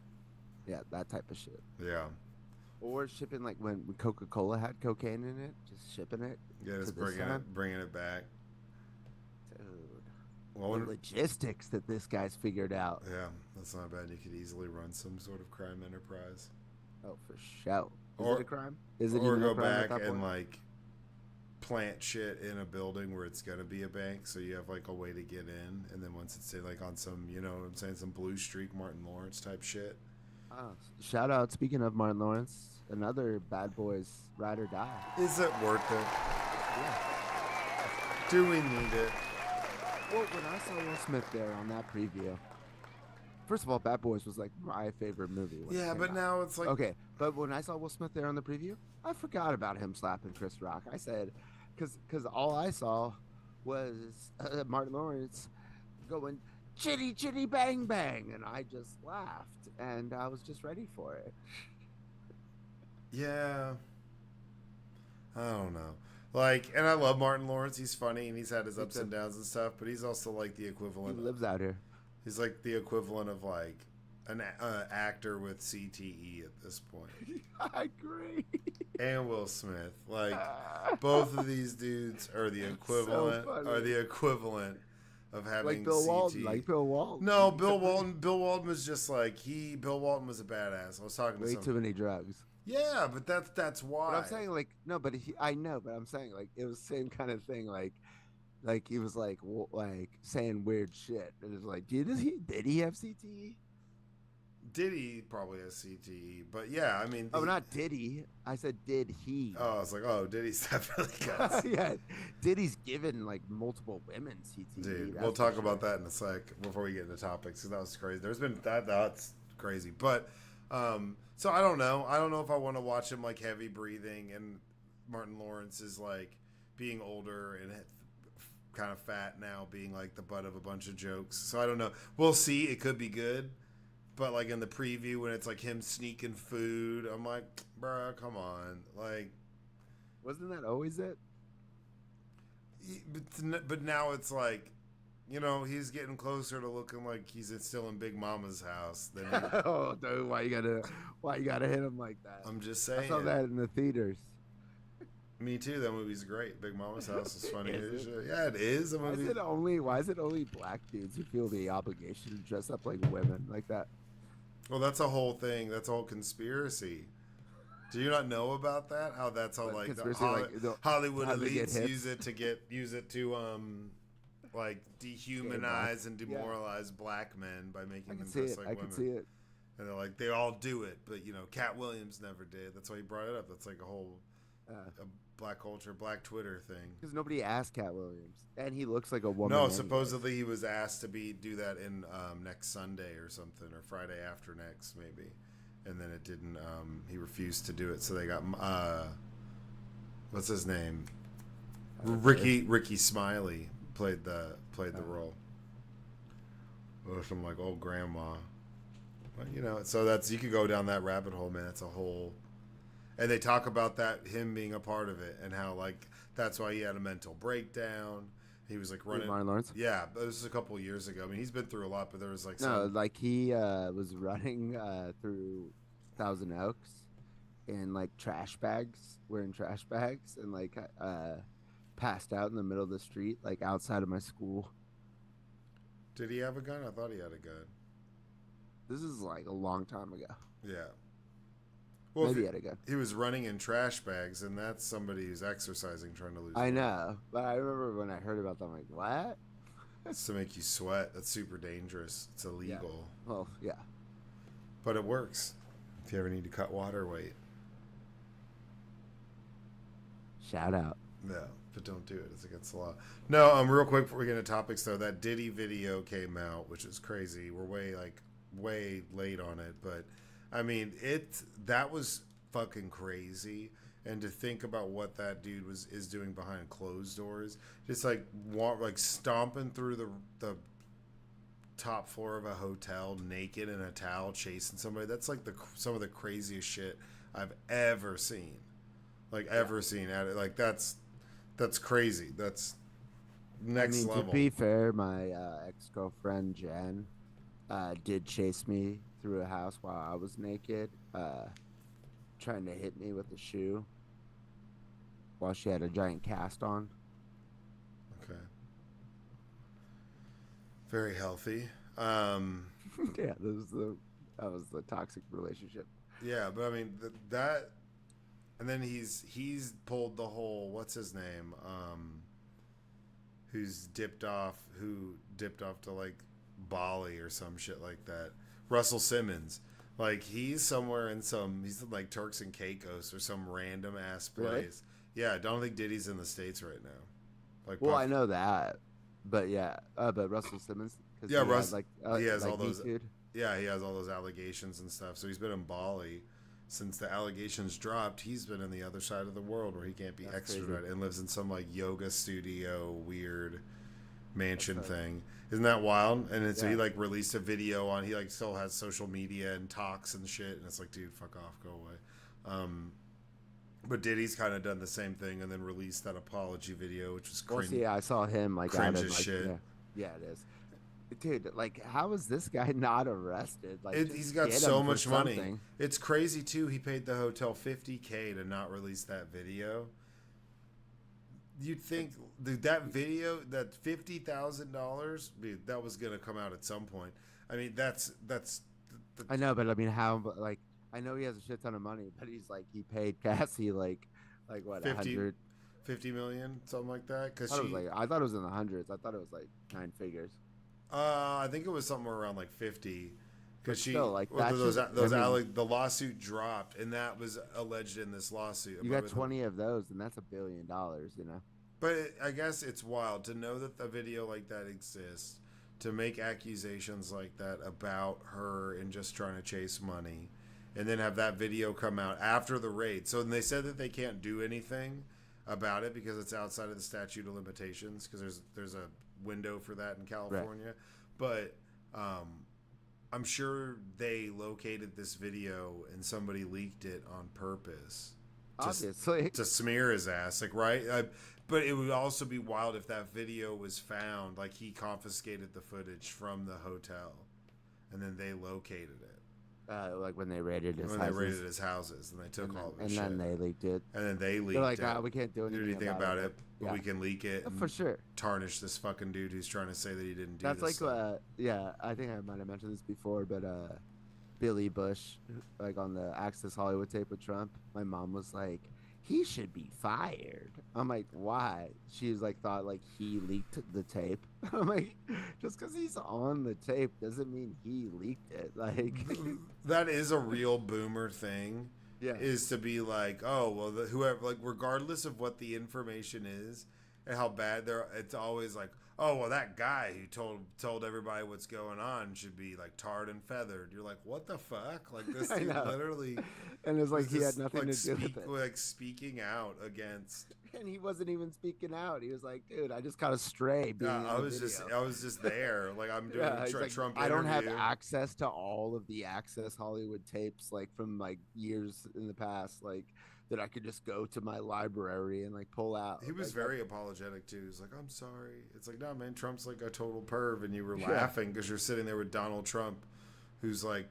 Yeah, that type of shit. Yeah. Or shipping like when Coca-Cola had cocaine in it, just shipping it. Yeah, just to this time. bringing it back. Dude, Well, the logistics that this guy's figured out. yeah, that's not bad. You could easily run some sort of crime enterprise. Oh, for sure. Is Or- it a crime? Is it Or even go a crime at back that and point? like plant shit in a building where it's gonna be a bank, so you have like a way to get in, and then once it's like on some, you know what I'm saying, some Blue Streak, Martin Lawrence type shit. Oh, shout out. Speaking of Martin Lawrence, another Bad Boys Ride or Die. Is it worth it? Yeah. Do we need it? Well, when I saw Will Smith there on that preview, first of all, Bad Boys was like my favorite movie. When it Yeah, came but out. now it's like Okay, but when I saw Will Smith there on the preview, I forgot about him slapping Chris Rock. I said, because all I saw was Martin Lawrence going chitty chitty bang bang, and I just laughed, and I was just ready for it. yeah. I don't know. Like, and I love Martin Lawrence. He's funny and he's had his Me ups too. and downs and stuff, but he's also like the He equivalent. lives out here. He's like the equivalent of like an actor with CTE at this point. I agree. And Will Smith. Like both of these dudes are the equivalent funny. of having Like Bill CTE. Walton. Like Bill Walton. No, Bill Walton. Bill Walton was just like Bill Walton was a badass. I was talking to Way some. too many drugs. Yeah, but that's why. But I'm saying like no, but I know, but I'm saying like it was the same kind of thing. Like he was like saying weird shit, and it's like did he have CTE? Diddy probably has CTE, but yeah, I mean. Oh, not did he? I said did he? Oh, I was like, oh, Diddy's definitely got CTE. Yeah, Diddy's given like multiple women CTE. Dude, that's we'll for talk about sure. that in a sec before we get into topics because that was crazy. There's been that's crazy, but So I don't know. I don't know if I want to watch him like heavy breathing and Martin Lawrence is like being older and kind of fat now, being like the butt of a bunch of jokes. So I don't know. We'll see. It could be good. But like in the preview when it's like him sneaking food, I'm like, bruh, come on. Like, Wasn't that always it? but now it's like, you know, he's getting closer to looking like he's still in Big Mama's house. Than Oh, dude, why you gotta hit him like that? I'm just I saying. saw that in the theaters. Me too. That movie's great. Big Mama's house is funny. Is it? Yeah, it is. A movie. Why is it only black dudes who feel the obligation to dress up like women like that? Well, that's a whole thing. That's a whole conspiracy. Do you not know about that? How that's how But like, conspiracy, like, Hollywood how they get elites hits? use it to like dehumanize and demoralize black men by I making can them see dress it. like I women. can see it. And they're like, they all do it, but you know, Cat Williams never did. That's why he brought it up. That's like a whole a black culture, black Twitter thing. Because nobody asked Cat Williams, and he looks like a woman. No, anyways. supposedly he was asked to do that in next Sunday or something, or Friday after next maybe, and then it didn't. He refused to do it, so they got what's his name? Ricky Smiley played the role. Or some like old grandma. But, you know, so that's you could go down that rabbit hole, man. It's a whole, and they talk about that him being a part of it and how like that's why he had a mental breakdown. He was like running. Martin Lawrence. Yeah, this was a couple of years ago. I mean, he's been through a lot, but there was like No, like he was running through Thousand Oaks in like trash bags, wearing trash bags, and like passed out in the middle of the street, like outside of my school. Did he have a gun? I thought he had a gun. This is like a long time ago. Yeah. Well, Maybe he had a gun. he was running in trash bags, and that's somebody who's exercising, trying to lose I weight. know, but I remember when I heard about that, I'm like, what? It's to make you sweat. That's super dangerous. It's illegal. Yeah. Well, yeah. But it works if you ever need to cut water weight. Shout out. No, but don't do it. It's against the law. No, real quick before we get into topics, though, that Diddy video came out, which is crazy. We're way late on it, but I mean, that was fucking crazy. And to think about what that dude is doing behind closed doors, just like stomping through the top floor of a hotel naked in a towel, chasing somebody. That's like some of the craziest shit I've ever seen. Like ever seen at it. Like that's crazy. That's next level. To be fair, my ex-girlfriend Jen did chase me through a house while I was naked, trying to hit me with a shoe while she had a giant cast on. Okay. Very healthy. Yeah, that was the toxic relationship. Yeah, but I mean that, and then he's pulled the whole what's his name, who dipped off to like Bali or some shit like that. Russell Simmons, like he's somewhere he's in like Turks and Caicos or some random ass place. Really? Yeah, I don't think Diddy's in the States right now. Like, Well, I know that, but yeah, but Russell Simmons. Yeah, Russ, he has like all those. dude. Yeah, he has all those allegations and stuff. So he's been in Bali since the allegations dropped. He's been in the other side of the world where he can't be extradited and lives in some like yoga studio weird mansion thing. Isn't that wild? And so he like released a video on. He like still has social media and talks and shit. And it's like, dude, fuck off, go away. But Diddy's kind of done the same thing and then released that apology video, which was cringe. Well, see, I saw him like cringe out of, as like, shit. Yeah, it is. Dude, like, how is this guy not arrested? Like, He's got so much money. It's crazy too. He paid the hotel $50K to not release that video. You'd think that video, that $50,000, that was gonna come out at some point. I mean, that's. I know, but I mean, how? Like, I know he has a shit ton of money, but he paid Cassie like what, 50 million, something like that. Because I thought it was in the hundreds. I thought it was like 9 figures. I think it was somewhere around like 50. Because the lawsuit dropped, and that was alleged in this lawsuit. You got 20 of those, and that's $1 billion, you know. But I guess it's wild to know that a video like that exists, to make accusations like that about her and just trying to chase money, and then have that video come out after the raid. So they said that they can't do anything about it because it's outside of the statute of limitations, because there's a window for that in California. Right. But I'm sure they located this video and somebody leaked it on purpose. Obviously. To smear his ass, like, right? But it would also be wild if that video was found, like he confiscated the footage from the hotel, and then they located it. Like when they raided his houses. When they raided his houses, and they took all of his shit. And then they leaked it. And then they leaked They're like, it. we can't do anything about it. But we can leak it. And for sure. Tarnish this fucking dude who's trying to say that he didn't do this. That's like, I think I might have mentioned this before, but Billy Bush, like on the Access Hollywood tape with Trump, my mom was like, he should be fired. I'm like, why? She was like, thought like he leaked the tape. I'm like, just because he's on the tape doesn't mean he leaked it. Like, that is a real boomer thing. Yeah. Is to be like, oh, well, whoever, like, regardless of what the information is and how bad it's always like, oh, well, that guy who told everybody what's going on should be like tarred and feathered. You're like, what the fuck? Like, this dude literally, and it's like he had nothing to do with it. Like speaking out against, and he wasn't even speaking out. He was like, dude, I just got a stray. I was just there. Like, I'm doing a Trump interview. I don't have access to all of the Access Hollywood tapes, like from like years in the past, like that I could just go to my library and like pull out. He was very apologetic too. He's like, I'm sorry. It's like, no, man, Trump's like a total perv, and you were laughing because you're sitting there with Donald Trump, who's like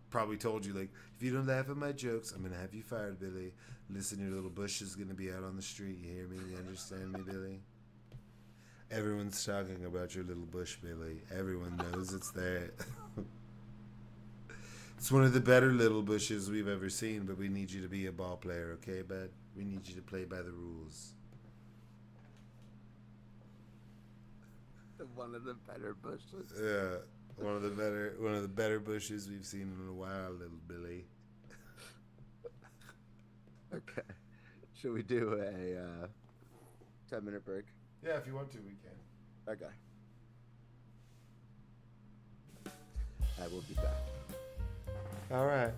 probably told you, like, if you don't laugh at my jokes, I'm gonna have you fired, Billy. Listen, your little bush is gonna be out on the street. You hear me? You understand me, Billy? Everyone's talking about your little bush, Billy. Everyone knows it's there. It's one of the better little bushes we've ever seen, but we need you to be a ball player, okay, bud? We need you to play by the rules. One of the better bushes. Yeah, one of the better bushes we've seen in a while, little Billy. Okay. Should we do a 10-minute break? Yeah, if you want to, we can. Okay. I will be back. All right.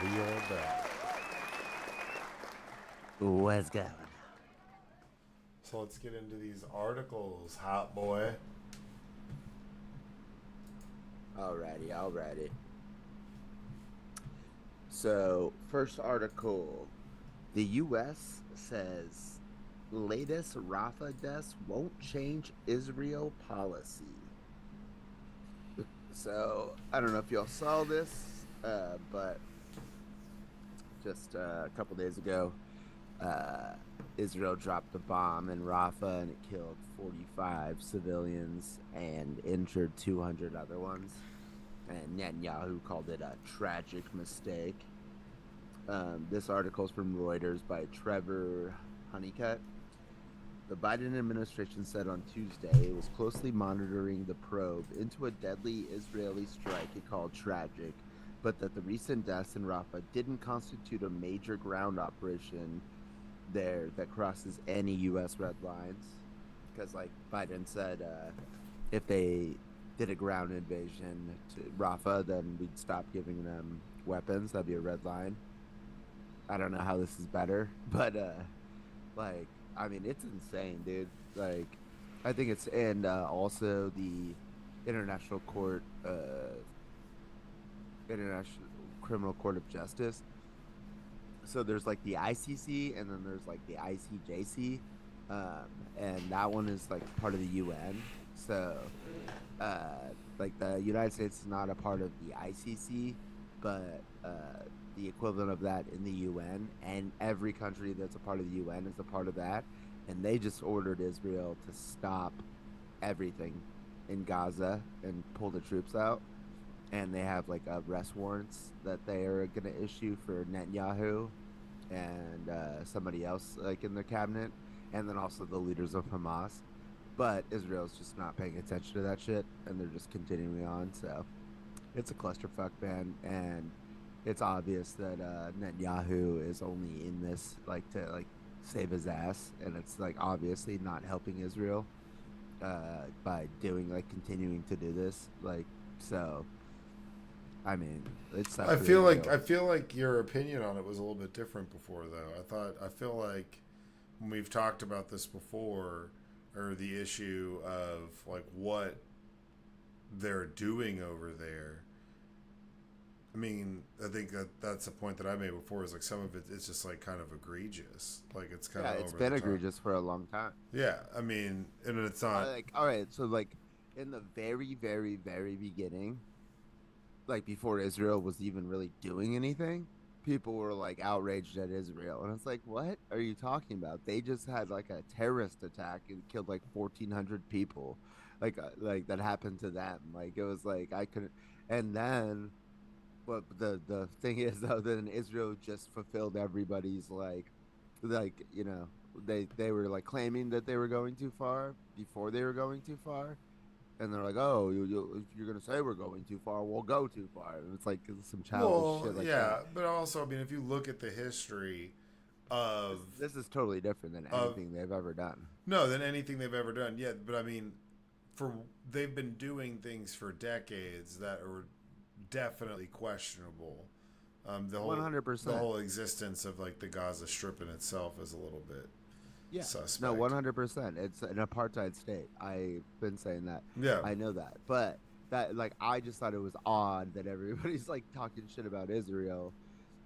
We are back. What's going on? So let's get into these articles, hot boy. Alrighty. So, first article. The U.S. says latest Rafah deaths won't change Israel policy. So, I don't know if y'all saw this, but just a couple days ago, Israel dropped a bomb in Rafah and it killed 45 civilians and injured 200 other ones. And Netanyahu called it a tragic mistake. This article is from Reuters by Trevor Honeycutt. The Biden administration said on Tuesday it was closely monitoring the probe into a deadly Israeli strike it called tragic, but that the recent deaths in Rafah didn't constitute a major ground operation there that crosses any U.S. red lines. Because, like Biden said, if they did a ground invasion to Rafah, then we'd stop giving them weapons. That'd be a red line. I don't know how this is better, but like, I mean, it's insane, dude. Like, I think it's and also the International Court, International Criminal Court of Justice. So there's like the ICC, and then there's like the ICJC, and that one is like part of the UN. So, like the United States is not a part of the ICC, but the equivalent of that in the UN, and every country that's a part of the UN is a part of that, and they just ordered Israel to stop everything in Gaza and pull the troops out, and they have like arrest warrants that they are going to issue for Netanyahu and somebody else like in their cabinet, and then also the leaders of Hamas. But Israel's just not paying attention to that shit, and they're just continuing on. So it's a clusterfuck, man, and it's obvious that Netanyahu is only in this like to like save his ass, and it's like obviously not helping Israel by doing like continuing to do this. Like, so I mean, it's I feel like your opinion on it was a little bit different before, though. I feel like when we've talked about this before, or the issue of like what they're doing over there. I mean, I think that's a point that I made before. Is like some of it's just like kind of egregious. Like it's kind of it's been egregious for a long time. Yeah, I mean, and it's not like all right. So like in the very, very, very beginning, like before Israel was even really doing anything, people were like outraged at Israel, and it's like, what are you talking about? They just had like a terrorist attack and killed like 1,400 people, like that happened to them. Like it was like I couldn't, and then. But the thing is though, then Israel just fulfilled everybody's like you know they were like claiming that they were going too far before they were going too far, and they're like, oh, if you're gonna say we're going too far, we'll go too far. And it's like some childish shit like that. but also I mean, if you look at the history of This is totally different than anything they've ever done. No, than anything they've ever done. Yeah, but I mean, for they've been doing things for decades that are definitely questionable. The whole 100%. The whole existence of like the Gaza Strip in itself is a little bit suspect. No, 100%. It's an apartheid state. I've been saying that. Yeah, I know that, but that like I just thought it was odd that everybody's like talking shit about Israel.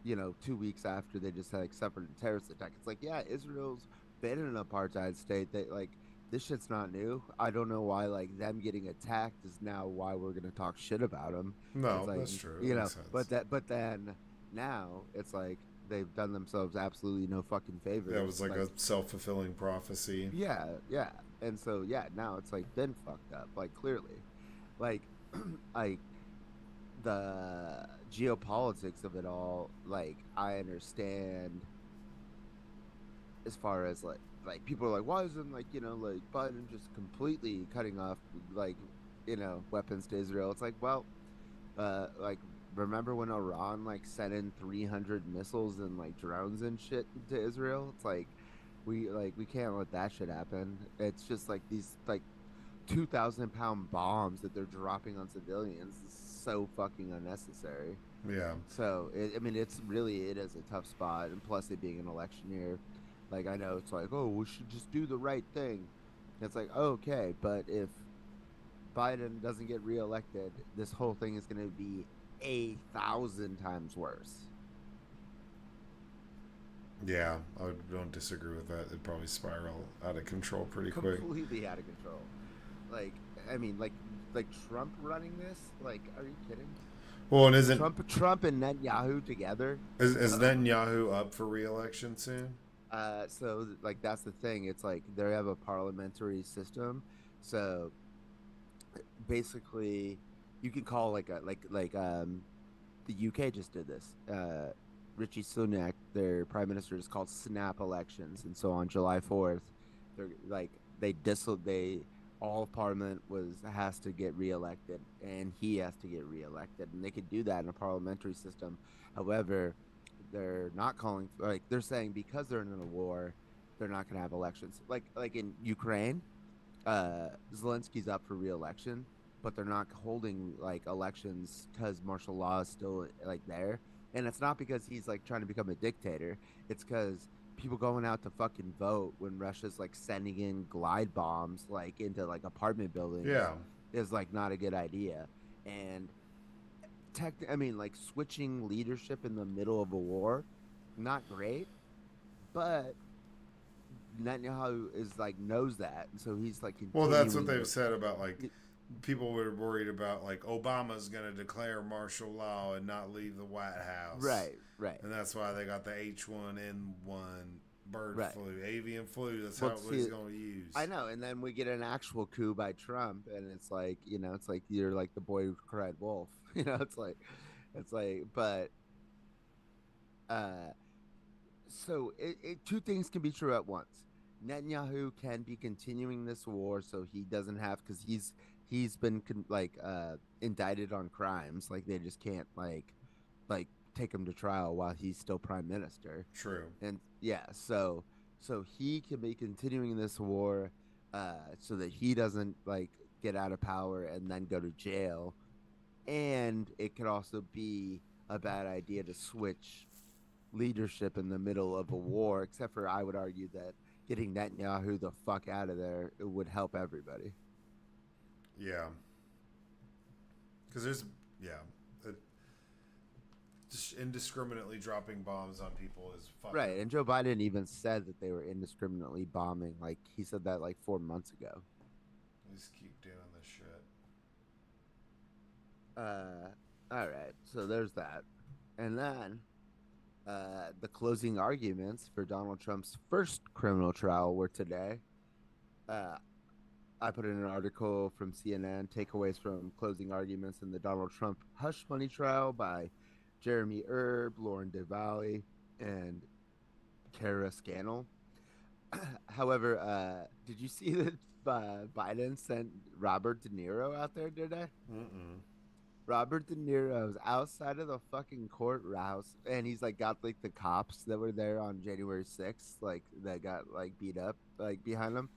2 weeks after they just like suffered a terrorist attack. It's like, yeah, Israel's been an apartheid state. They like this shit's not new. I don't know why like them getting attacked is now why we're gonna talk shit about them. No, like, that's true. That makes sense. But then now it's like they've done themselves absolutely no fucking favor. That was like a self-fulfilling prophecy. Yeah, yeah. And so yeah, now it's like been fucked up. Like clearly, like like the geopolitics of it all. Like I understand as far as like people are like, why isn't like like Biden just completely cutting off like weapons to Israel? It's like, well, like remember when Iran like sent in 300 missiles and like drones and shit to Israel? It's like we can't let that shit happen. It's just like these like 2,000-pound bombs that they're dropping on civilians is so fucking unnecessary. Yeah. So it is a tough spot, and plus it being an election year. Like, I know it's like, oh, we should just do the right thing. It's like, okay, but if Biden doesn't get reelected, this whole thing is going to be 1,000 times worse. Yeah, I don't disagree with that. It'd probably spiral out of control pretty quick. Completely out of control. Like, I mean, like Trump running this? Like, are you kidding? Well, and isn't Trump and Netanyahu together? Is Netanyahu up for re-election soon? So like that's the thing. It's like they have a parliamentary system. So basically, you can call the UK just did this. Richie Sunak, their prime minister, is called snap elections, and so on July 4th, They're like they all of Parliament has to get reelected, and he has to get reelected, and they could do that in a parliamentary system. However, they're not calling like they're saying because they're in a war, they're not going to have elections. Like in Ukraine, Zelensky's up for reelection, but they're not holding like elections because martial law is still like there, and it's not because he's like trying to become a dictator. It's because people going out to fucking vote when Russia's like sending in glide bombs like into like apartment buildings Yeah. is like not a good idea. And I mean, like switching leadership in the middle of a war, not great, but Netanyahu is like knows that, and so he's like Well, that's what continuing they've said about like the people were worried about like Obama's going to declare martial law and not leave the White House. right, right, And that's why they got the H1N1 bird right. flu, avian flu. That's Well, what see, he's going to use. I know, and then we get an actual coup by Trump, and it's like it's like you're like the boy who cried wolf. It's like, but uh, so two things can be true at once. Netanyahu can be continuing this war, so he doesn't have because he's been indicted on crimes, like they just can't like take him to trial while he's still prime minister. True. And yeah, so he can be continuing this war so that he doesn't like get out of power and then go to jail. And it could also be a bad idea to switch leadership in the middle of a war, except for I would argue that getting Netanyahu the fuck out of there it would help everybody. Yeah. Because yeah, it, just indiscriminately dropping bombs on people is fucking. Right, and Joe Biden even said that they were indiscriminately bombing. Like he said that like 4 months ago. Just keep doing this shit. All right, so there's that, and then the closing arguments for Donald Trump's first criminal trial were today. Uh, I put in an article from CNN, takeaways from closing arguments in the Donald Trump hush money trial by Jeremy Erb, Lauren DeValley, and Kara Scannell. However, did you see that Biden sent Robert De Niro out there today? Mm-mm. Robert De Niro's outside of the fucking courthouse, and he's like got like the cops that were there on January 6th, like that got like beat up like behind him,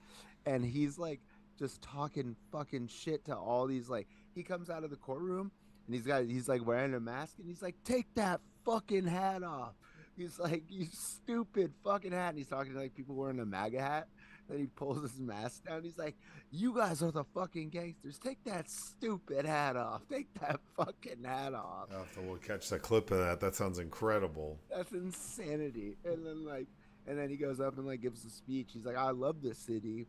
and he's like just talking fucking shit to all these like he comes out of the courtroom and he's like wearing a mask and he's like take that fucking hat off. He's like you stupid fucking hat. And he's talking to like people wearing a MAGA hat. Then he pulls his mask down. He's like, "You guys are the fucking gangsters. Take that stupid hat off. Take that fucking hat off." I'll have to catch the clip of that. That sounds incredible. That's insanity. And then he goes up and like gives a speech. He's like, "I love this city.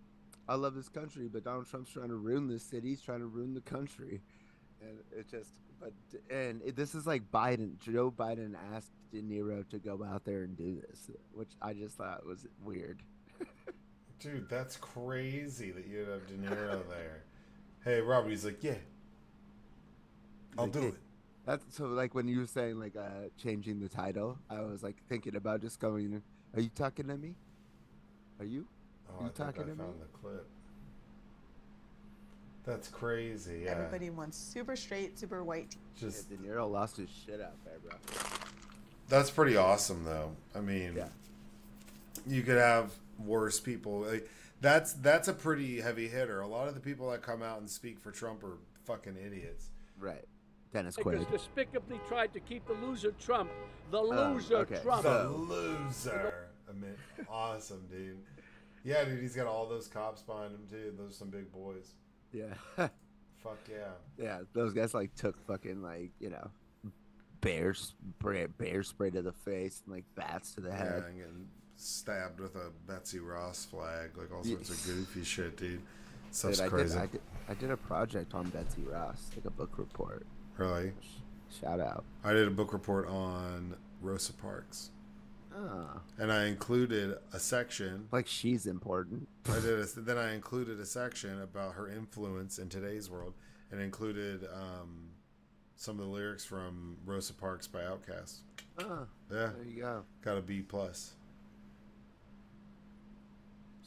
I love this country, but Donald Trump's trying to ruin this city. He's trying to ruin the country." And this is like Joe Biden asked De Niro to go out there and do this, which I just thought was weird. Dude, that's crazy that you'd have De Niro there. Hey, Robert, he's like, yeah, I'll do it. That's so like when you were saying like changing the title, I was like thinking about just going, "Are you talking to me? Are you? Oh, Are you I think talking I to me?" found the clip. That's crazy. Yeah. Everybody wants super straight, super white. Just Yeah, De Niro lost his shit out there, bro. that's pretty awesome, though. I mean, Yeah. you could have worse people. Like, that's a pretty heavy hitter. A lot of the people that come out and speak for Trump are fucking idiots. Right. Dennis Because Quaid. despicably tried to keep the loser Trump, the loser okay, Trump. The loser. I mean, awesome, dude. Yeah, dude, he's got all those cops behind him too. Those are some big boys. Yeah. Fuck yeah. Yeah, those guys like took fucking like, bear spray to the face and like bats to the Yeah, head. and getting stabbed with a Betsy Ross flag, like all sorts of goofy shit, dude. Stuff's Dude, crazy. I did a project on Betsy Ross, like a book report. Really? Shout out. I did a book report on Rosa Parks. Oh, And I included a section. like she's important. Then I included a section about her influence in today's world, and included some of the lyrics from Rosa Parks by Outkast. Oh, Yeah, there you go. got a B plus.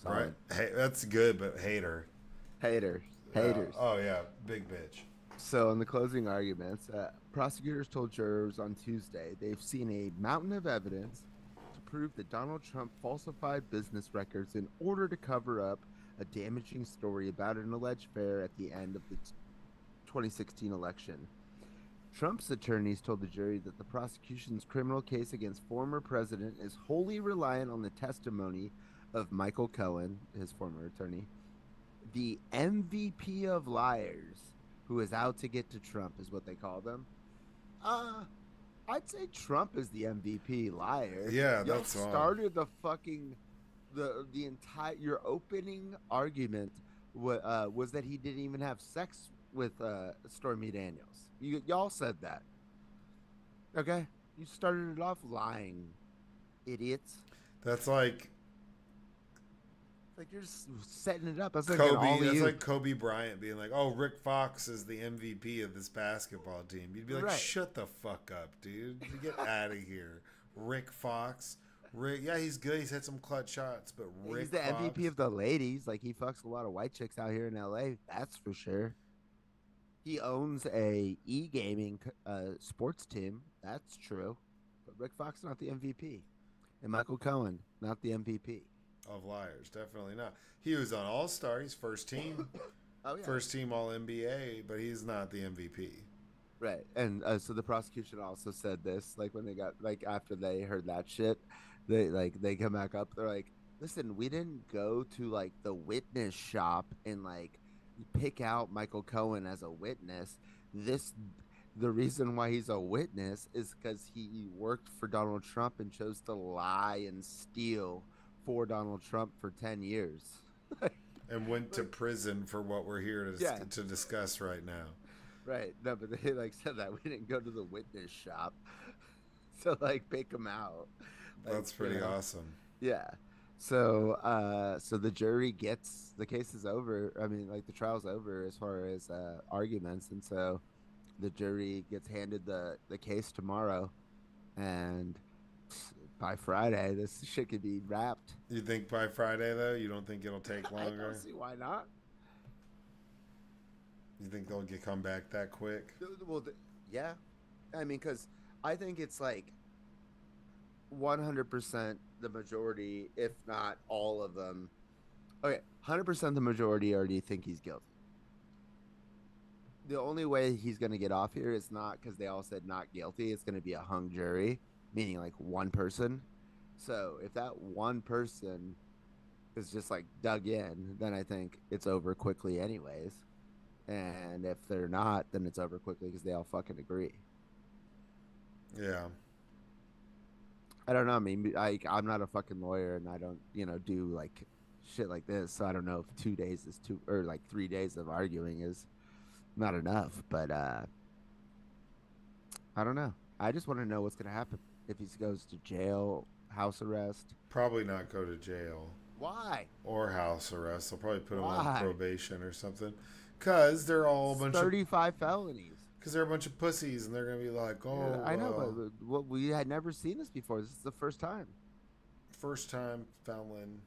Right. Solid. Hey, that's good, but hater. Haters. Yeah. Haters. Oh yeah, big bitch. So, in the closing arguments, prosecutors told jurors on Tuesday they've seen a mountain of evidence to prove that Donald Trump falsified business records in order to cover up a damaging story about an alleged affair at the end of the 2016 election. Trump's attorneys told the jury that the prosecution's criminal case against former president is wholly reliant on the testimony of Michael Cohen, his former attorney, the MVP of liars, who is out to get to Trump, is what they call them. I'd say Trump is the MVP liar. Yeah, Y'all that's wrong. started the fucking the entire your opening argument was that he didn't even have sex with Stormy Daniels. Y'all said that. Okay, you started it off lying, idiots. That's like Like you're just setting it up. That's like Kobe. That's like Kobe Bryant being like, "Oh, Rick Fox is the MVP of this basketball team." You'd be like, Right. "Shut the fuck up, dude! You get out of here." Rick Fox. Rick, yeah, he's good. He's had some clutch shots, but Rick He's the Fox, MVP of the ladies. Like he fucks a lot of white chicks out here in LA. That's for sure. He owns a e-gaming sports team. That's true. But Rick Fox not the MVP, and Michael Cohen not the MVP. of liars. Definitely not. He was on All Star. He's first team, Oh yeah, first team All NBA, but he's not the MVP. right. And so the prosecution also said this, like when they got like after they heard that shit, they come back up. They're like, listen, we didn't go to like the witness shop and like pick out Michael Cohen as a witness. The reason why he's a witness is because he worked for Donald Trump and chose to lie and steal for Donald Trump for 10 years. And went to prison for what we're here to, Yeah. to discuss right now. Right. No, but they like said that we didn't go to the witness shop to like pick him out. Like, That's pretty awesome. Yeah. So so the jury gets the case is over. I mean, like the trial's over as far as arguments, and so the jury gets handed the case tomorrow, and by Friday this shit could be wrapped. You think by Friday though? You don't think it'll take I longer? don't see why not. You think they'll come back that quick? Well, yeah. I mean, because I think it's like 100% the majority, if not all of them. Okay, 100% the majority already think he's guilty. The only way he's going to get off here is not because they all said not guilty. It's going to be a hung jury, meaning like one person. So if that one person is just like dug in, then I think it's over quickly anyways. And if they're not, then it's over quickly because they all fucking agree. Yeah. I don't know. I mean, I'm not a fucking lawyer, and I don't, do like shit like this. So I don't know if 2 days is too, or like 3 days of arguing is not enough. But I don't know. I just want to know what's gonna happen if he goes to jail, house arrest. Probably not go to jail Why? or house arrest. They'll probably put him on Why? probation or something. Because they're all a bunch 35 felonies. Because they're a bunch of pussies, and they're gonna be like, "Oh, I know, but we had never seen this before. This is the first time. first time felon."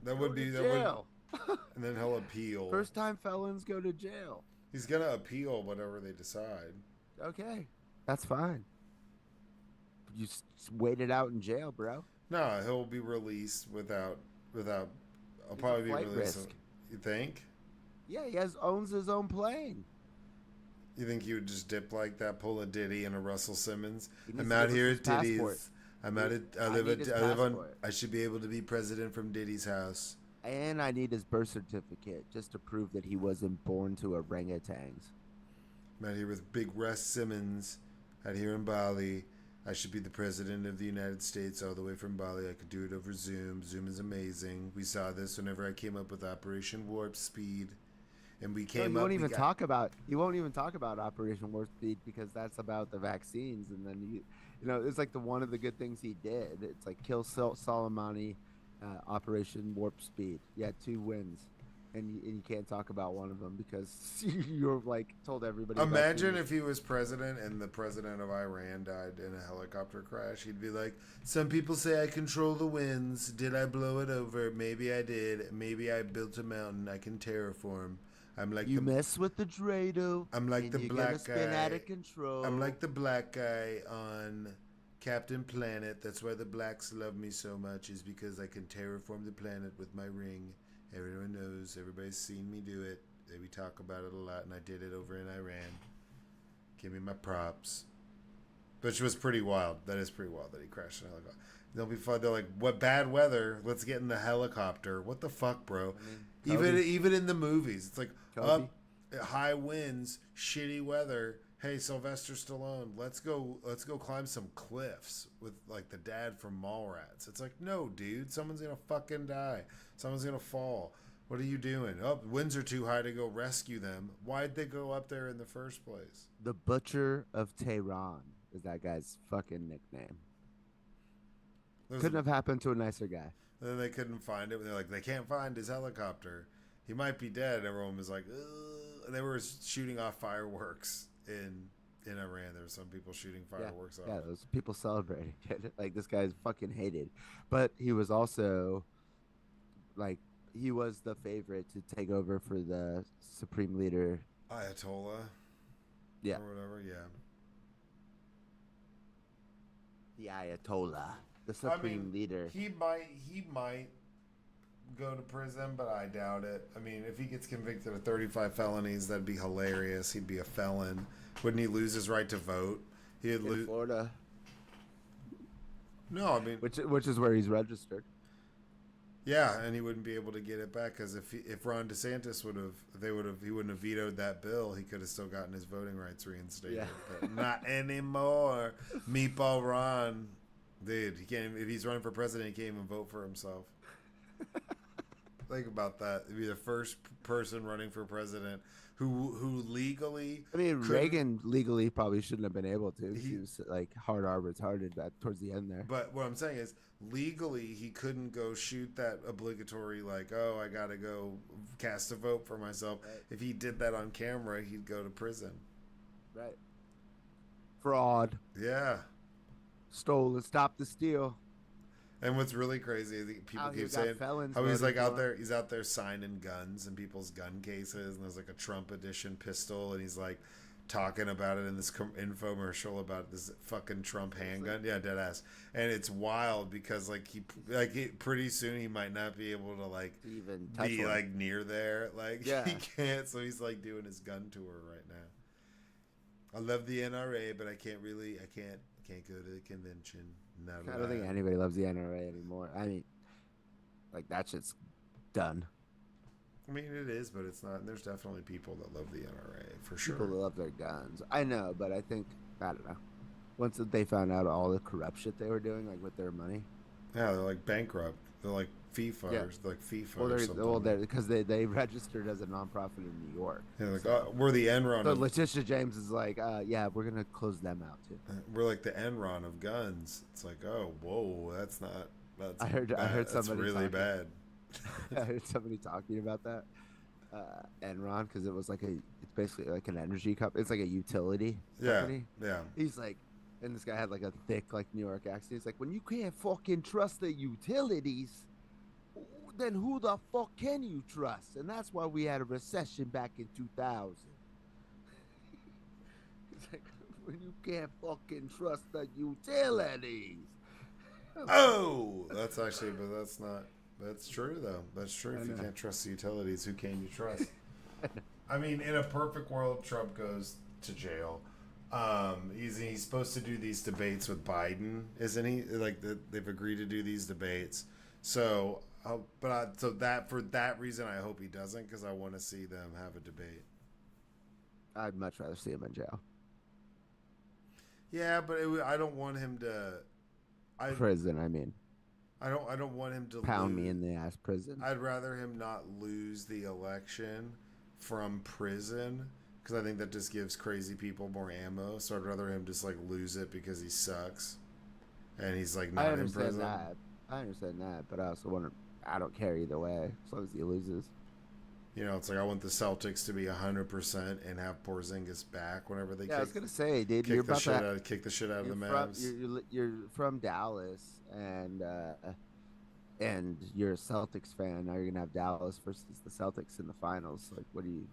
That Go would to be that jail. would, and then he'll appeal. First time felons go to jail. He's gonna appeal whatever they decide. Okay, that's fine. You wait it out in jail, bro. No, he'll be released without. I'll probably be flight released. risk. You think? Yeah, he owns his own plane. You think he would just dip like that, pull a ditty and a Russell Simmons? He needs I'm to out give here us at his passport. Diddy's. I'm out at. I I live need at. his I live on. passport. I should be able to be president from Diddy's house. And I need his birth certificate just to prove that he wasn't born to orangutans. I'm out here with Big Russ Simmons, out here in Bali. I should be the president of the United States all the way from Bali. I could do it over Zoom. Zoom is amazing. We saw this whenever I came up with Operation Warp Speed, and we came He up. won't even talk about Operation Warp Speed because that's about the vaccines. And then it's like one of the good things he did. It's like kill Soleimani, Operation Warp Speed. Yeah, 2 wins, and you can't talk about one of them because you're like told everybody. Imagine if he was president and the president of Iran died in a helicopter crash. He'd be like, "Some people say I control the winds. Did I blow it over? Maybe I did. Maybe I built a mountain. I can terraform. I'm like you mess with the Drado. I'm like and the you're black gonna spin guy. out of control. I'm like the black guy on Captain Planet. That's why the blacks love me so much, is because I can terraform the planet with my ring. Everyone knows. Everybody's seen me do it. We talk about it a lot, and I did it over in Iran. Give me my props." Which was pretty wild. That is pretty wild that he crashed in a helicopter. They'll be fun. They're like, "What bad weather? Let's get in the helicopter." What the fuck, bro? I mean, Even in the movies, it's like Kobe. high winds, shitty weather. Hey, Sylvester Stallone, let's go climb some cliffs with like the dad from Mallrats. It's like, no, dude, someone's gonna fucking die. Someone's gonna fall. What are you doing? Oh, winds are too high to go rescue them. Why'd they go up there in the first place? The Butcher of Tehran is that guy's fucking nickname. Couldn't have happened to a nicer guy. And then they couldn't find it. They're like, they can't find his helicopter. He might be dead. Everyone was like, ugh. And they were shooting off fireworks in Iran. There were some people shooting fireworks off. Yeah, those people celebrating it. Like, this guy's fucking hated. But he was also, like, he was the favorite to take over for the supreme leader. Ayatollah. Yeah. Or whatever, yeah. The Ayatollah. The supreme leader. He might go to prison, but I doubt it. I mean, if he gets convicted of 35 felonies, that'd be hilarious. He'd be a felon. Wouldn't he lose his right to vote? He'd In lose. Florida. No, I mean, Which is where he's registered. yeah, and he wouldn't be able to get it back because if Ron DeSantis he wouldn't have vetoed that bill. He could have still gotten his voting rights reinstated. Yeah. But not anymore. Meatball Ron, dude, he can't. If he's running for president, he can't even vote for himself. Think about that. He'd be the first person running for president who legally. I mean, Reagan legally probably shouldn't have been able to. He was like hard R retarded towards the end there. But what I'm saying is, legally, he couldn't go shoot that obligatory, like, oh, I got to go cast a vote for myself. Right. If he did that on camera, he'd go to prison. Right. Fraud. Yeah. Stolen. Stop the steal. And what's really crazy is people Out here keep got saying felons how he's voting like out for there. him. He's out there signing guns in people's gun cases, and there's like a Trump edition pistol, and he's like talking about it in this infomercial about this fucking Trump handgun. Yeah, dead ass. And it's wild because pretty soon he might not be able to like Even touch be one. like near there. Like Yeah. he can't. So he's like doing his gun tour right now. I love the NRA, but I can't go to the convention. I don't think anybody loves the NRA anymore. I mean, like, that shit's done. I mean, it is, but it's not. And there's definitely people that love the NRA for sure. People love their guns. I know, but I think, I don't know. Once they found out all the corrupt shit they were doing, like with their money. Yeah, they're like bankrupt. They're like FIFA. Yeah. Or like FIFA Well, or something. they're because they registered as a nonprofit in New York. Yeah, like, oh, we're the Enron. So Of, Letitia James is like, yeah, we're gonna close them out too. we're like the Enron of guns. It's like, oh, whoa, that's not. That's I heard bad. somebody That's really talking. bad. I heard somebody talking about that. Enron, because it was like it's basically like an energy company. It's like a utility company. Yeah. He's like, and this guy had like a thick like New York accent. He's like, when you can't fucking trust the utilities, then who the fuck can you trust? And that's why we had a recession back in 2000. He's like, when you can't fucking trust the utilities. Oh, that's actually, but that's not. That's true though. That's true. If you can't trust the utilities, who can you trust? I mean, in a perfect world, Trump goes to jail. He's supposed to do these debates with Biden, isn't he? Like they've agreed to do these debates. So, for that reason, I hope he doesn't, because I want to see them have a debate. I'd much rather see him in jail. Yeah, but I don't want him to. Prison, I mean. I don't want him to Pound lose. me in the ass prison. I'd rather him not lose the election from prison, because I think that just gives crazy people more ammo. So I'd rather him just like lose it because he sucks, and he's like not in prison. I understand that, but I also want to. I don't care either way as long as he loses. You know, it's like I want the Celtics to be 100% and have Porzingis back whenever they Yeah, I was gonna say, dude, you're about to kick the shit out of the you're from Mavs. you're from Dallas, and you're a Celtics fan. Now you're gonna have Dallas versus the Celtics in the finals. Like, what do you?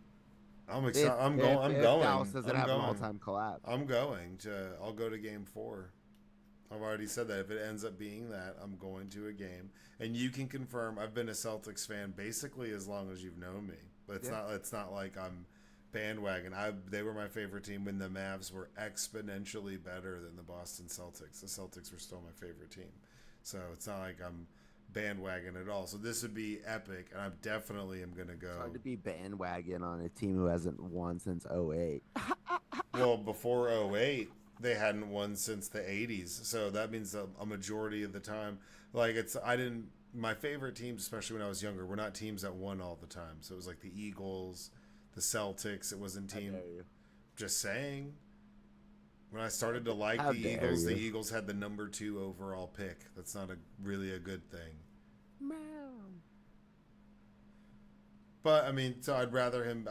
I'm If excited. I'm if going. I'm if Dallas going. doesn't I'm have an going. all-time collapse, I'm going to. I'll go to Game 4. I've already said that. If it ends up being that, I'm going to a game, and you can confirm. I've been a Celtics fan basically as long as you've known me. But it's not. It's not like I'm bandwagon. They were my favorite team when the Mavs were exponentially better than the Boston Celtics. The Celtics were still my favorite team, so it's not like I'm bandwagon at all. So this would be epic, and I definitely am going to go. it's hard to be bandwagon on a team who hasn't won since '08. Well, before '08, they hadn't won since the 80s. So that means a majority of the time, like my favorite teams, especially when I was younger, were not teams that won all the time. So it was like the Eagles, the Celtics. It wasn't team. Just saying. When I started to like the Eagles had the number 2 overall pick. That's not really a good thing. But I mean, so I'd rather him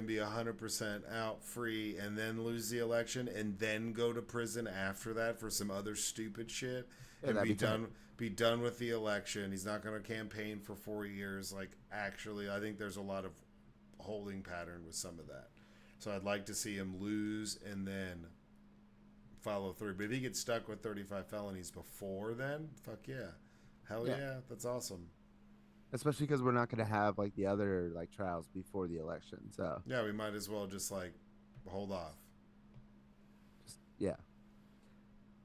be 100% out free and then lose the election and then go to prison after that for some other stupid shit and be done with the election. He's not going to campaign for 4 years. Like, actually, I think there's a lot of holding pattern with some of that. So I'd like to see him lose and then follow through. But if he gets stuck with 35 felonies before then, fuck yeah. Hell yeah, that's awesome. Especially because we're not going to have like the other like trials before the election. So yeah, we might as well just like hold off. Yeah.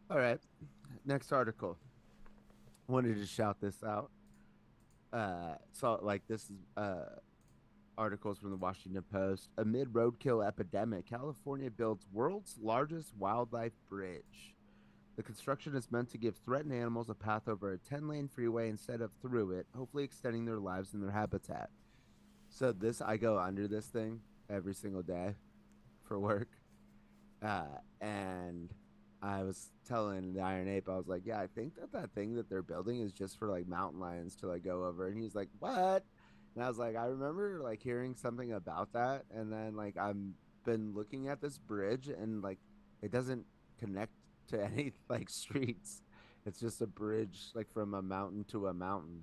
All right. Next article. Wanted to shout this out. So like this is articles from the Washington Post. Amid roadkill epidemic, California builds world's largest wildlife bridge. The construction is meant to give threatened animals a path over a 10-lane freeway instead of through it, hopefully extending their lives and their habitat. So I go under this thing every single day for work. And I was telling the Iron Ape, I was like, yeah, I think that thing that they're building is just for like mountain lions to like go over. And he's like, what? And I was like, I remember like hearing something about that. And then like I'm been looking at this bridge and like it doesn't connect to any like streets. It's just a bridge like from a mountain to a mountain.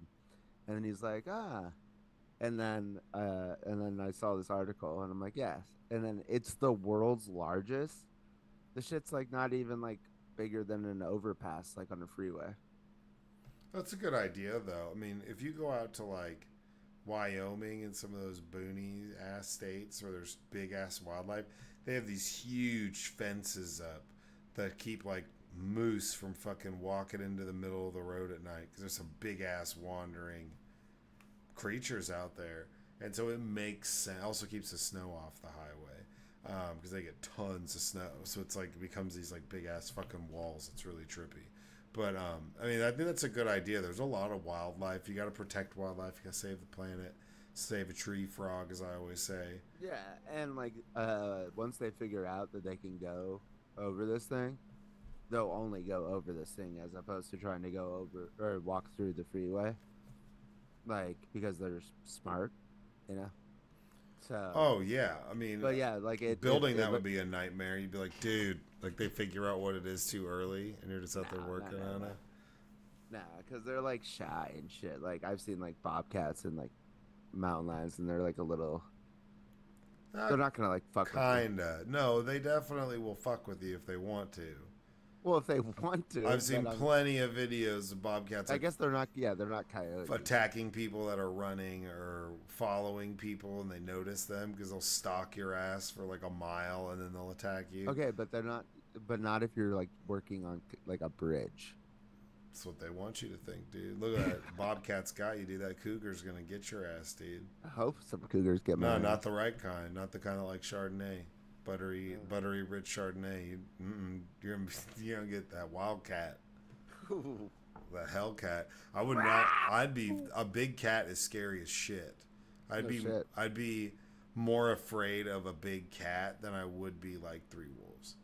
And then he's like, and then I saw this article and I'm like, yes. And then it's the world's largest. The shit's like not even like bigger than an overpass like on a freeway. That's a good idea though. I mean, if you go out to like Wyoming and some of those boony ass states where there's big ass wildlife, they have these huge fences up that keep like moose from fucking walking into the middle of the road at night because there's some big ass wandering creatures out there, and so it makes sense. Also keeps the snow off the highway because they get tons of snow, so it's like it becomes these like big ass fucking walls. It's really trippy. But I mean, I think that's a good idea. There's a lot of wildlife. You got to protect wildlife. You got to save the planet. Save a tree frog, as I always say. Yeah, and like once they figure out that they can go over this thing, they'll only go over this thing as opposed to trying to go over or walk through the freeway. Like because they're smart, you know. So. Oh yeah, I mean. But yeah, like building that would be a nightmare. You'd be like, dude, like they figure out what it is too early, and you're just out there working on it. Nah, because they're like shy and shit. Like I've seen like bobcats and like mountain lions, and they're like a little. They're not gonna like fuck. Kinda. With you. No, they definitely will fuck with you if they want to. Well, if they want to. I've seen plenty of videos of bobcats. I guess they're not. Yeah, they're not coyotes. Attacking people that are running or following people, and they notice them because they'll stalk your ass for like a mile, and then they'll attack you. Okay, but they're not. But not if you're like working on like a bridge. That's what they want you to think, dude. Look at that. Bobcat's got you, dude. That cougar's gonna get your ass, dude. I hope some cougars get my ass. No, not the right kind. Not the kind that like Chardonnay. Buttery rich Chardonnay. You're gonna get that wildcat. The Hellcat. I would not. I'd be a big cat is scary as shit. I'd be more afraid of a big cat than I would be like 3 wolves.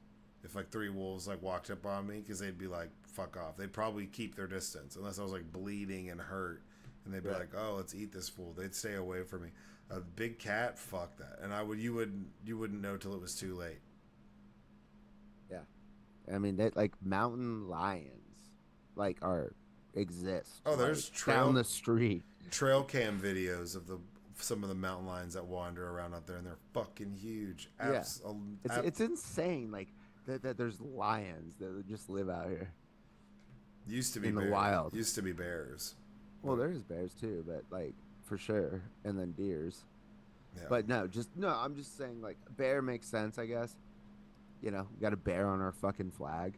If like 3 wolves like walked up on me, because they'd be like, fuck off. They'd probably keep their distance unless I was like bleeding and hurt, and they'd be Right. like, "Oh, let's eat this fool." They'd stay away from me. A big cat, fuck that. And you wouldn't know till it was too late. Yeah. I mean, they like mountain lions, like are exist. Oh, there's like, down the street. trail cam videos of some of the mountain lions that wander around out there, and they're fucking huge. Yeah. It's insane. Like that there's lions that just live out here. Used to be in the bears. wild. Used to be bears. Well, there's bears too, but like for sure, and then deers. Yeah. But no, I'm just saying like bear makes sense, I guess. You know, we got a bear on our fucking flag.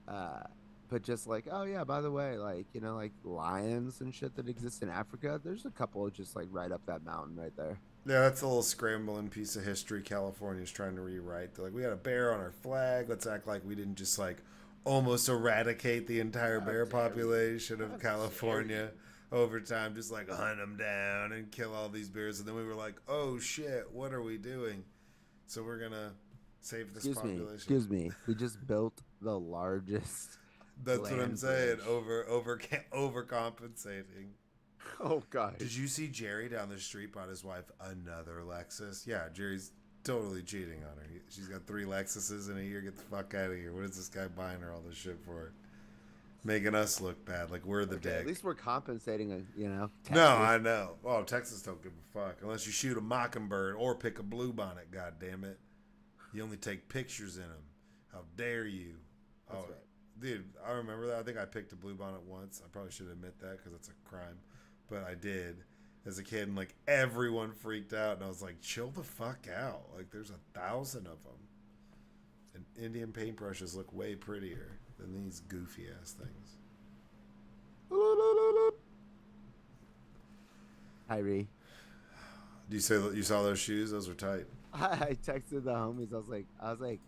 But just like, oh yeah, by the way, like, you know, like lions and shit that exist in Africa, there's a couple just like right up that mountain right there. Yeah, that's a little scrambling piece of history California's trying to rewrite. They're like, we got a bear on our flag. Let's act like we didn't just like almost eradicate the entire bear population of California over time, just like hunt them down and kill all these bears. And then we were like, oh shit, what are we doing? So we're gonna save this population. Excuse me. We just built the largest. That's what I'm land saying. bridge. Overcompensating. Oh god. Did you see Jerry down the street bought his wife another Lexus? Yeah, Jerry's totally cheating on her. She's got 3 Lexuses in a year. Get the fuck out of here. What is this guy buying her all this shit for? Making us look bad, like we're the dick. At least we're compensating, you know. Texas. No, I know. Oh, Texas don't give a fuck unless you shoot a mockingbird or pick a bluebonnet. God damn it! You only take pictures in them. How dare you? That's oh, right. Dude, I remember that. I think I picked a bluebonnet once. I probably should admit that because it's a crime, but I did as a kid, and like everyone freaked out, and I was like, chill the fuck out. Like there's 1,000 of them, and Indian paintbrushes look way prettier than these goofy ass things. Kyrie. Do you say that you saw those shoes? Those were tight. I texted the homies. I was like,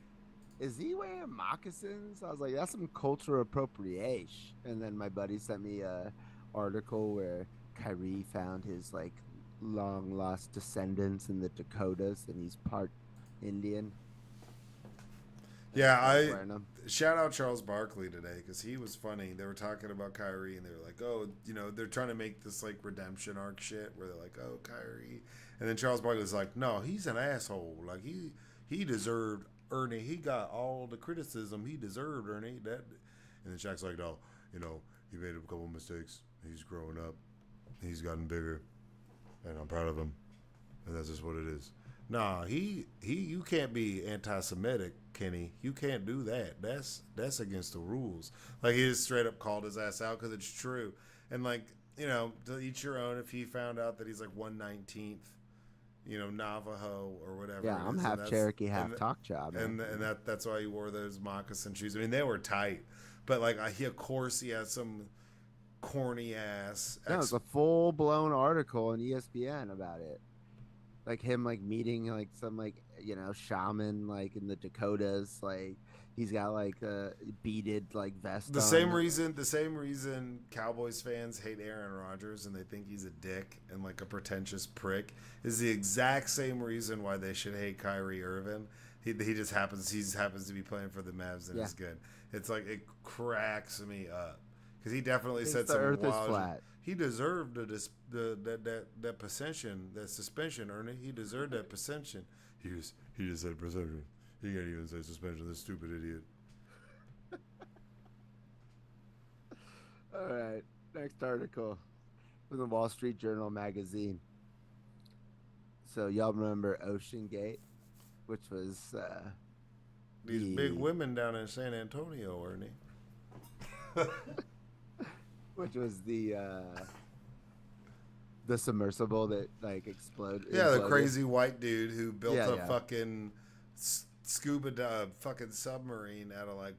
is he wearing moccasins? I was like, that's some cultural appropriation. And then my buddy sent me a article where Kyrie found his like long lost descendants in the Dakotas, and he's part Indian. Yeah, Wearing them. shout out Charles Barkley today because he was funny. They were talking about Kyrie and they were like, oh, you know, they're trying to make this like redemption arc shit where they're like, oh, Kyrie, and then Charles Barkley was like, no, he's an asshole. Like he deserved Ernie. He got all the criticism he deserved, Ernie. That, and then Shaq's like, no, you know, he made a couple mistakes. He's growing up. He's gotten bigger, and I'm proud of him. And that's just what it is. Nah, you can't be anti-Semitic, Kenny. You can't do that. That's against the rules. Like he just straight up called his ass out because it's true. And like, you know, to each your own. If he found out that he's like 1/19th, you know, Navajo or whatever. Yeah, I'm half Cherokee, half Choctaw. And that's why he wore those moccasin shoes. I mean, they were tight, but like of course he has some corny ass. No, it's a full blown article on ESPN about it. Like him like meeting like some like, you know, shaman like in the Dakotas. Like he's got like a beaded like vest. The same reason Cowboys fans hate Aaron Rodgers and they think he's a dick and like a pretentious prick is the exact same reason why they should hate Kyrie Irving. He just happens to be playing for the Mavs and is good. It's like it cracks me up because he definitely said some earth is wild. flat. He deserved that suspension, Ernie. He deserved that suspension. He just said suspension. He can't even say suspension. This stupid idiot. All right, next article from the Wall Street Journal magazine. So y'all remember Ocean Gate, which was These big women down in San Antonio, Ernie. which was the submersible that like exploded. Yeah, the crazy white dude who built a Yeah. fucking fucking submarine out of like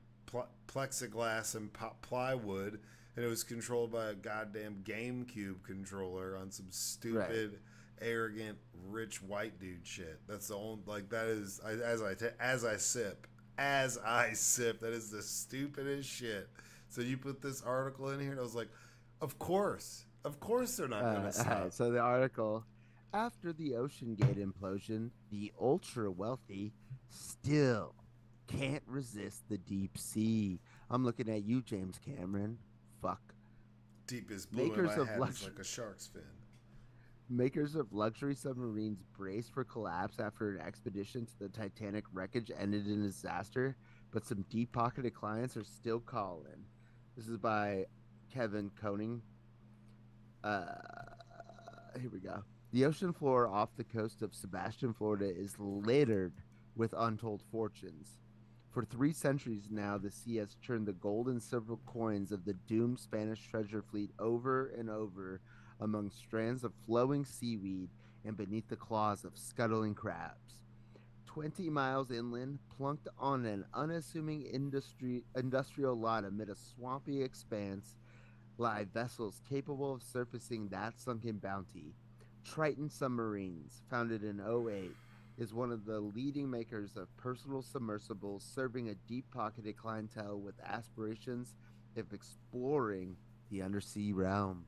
plexiglass and plywood, and it was controlled by a goddamn GameCube controller on some stupid, arrogant, rich white dude shit. That's the only like that is as I sip, that is the stupidest shit. So you put this article in here, and I was like, of course they're not going to stop. All right, so the article, after the Ocean Gate implosion, the ultra wealthy still can't resist the deep sea. I'm looking at you, James Cameron. Fuck. Deepest blue in Makers my of head is luxury like a shark's fin. Makers of luxury submarines brace for collapse after an expedition to the Titanic wreckage ended in disaster, but some deep-pocketed clients are still calling. This is by Kevin Koning. Uh, Here we go. The ocean floor off the coast of Sebastian, Florida is littered with untold fortunes. For 3 centuries now, the sea has churned the gold and silver coins of the doomed Spanish treasure fleet over and over among strands of flowing seaweed and beneath the claws of scuttling crabs. 20 miles inland, plunked on an unassuming industrial lot amid a swampy expanse, lie vessels capable of surfacing that sunken bounty. Triton Submarines, founded in '08, is one of the leading makers of personal submersibles, serving a deep-pocketed clientele with aspirations of exploring the undersea realm.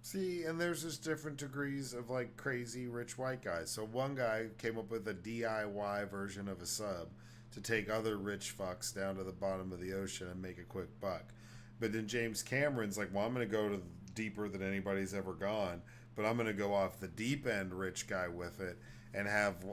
See, and there's just different degrees of like crazy rich white guys. So one guy came up with a DIY version of a sub to take other rich fucks down to the bottom of the ocean and make a quick buck. But then James Cameron's like, well, I'm going to go to deeper than anybody's ever gone, but I'm going to go off the deep end rich guy with it and have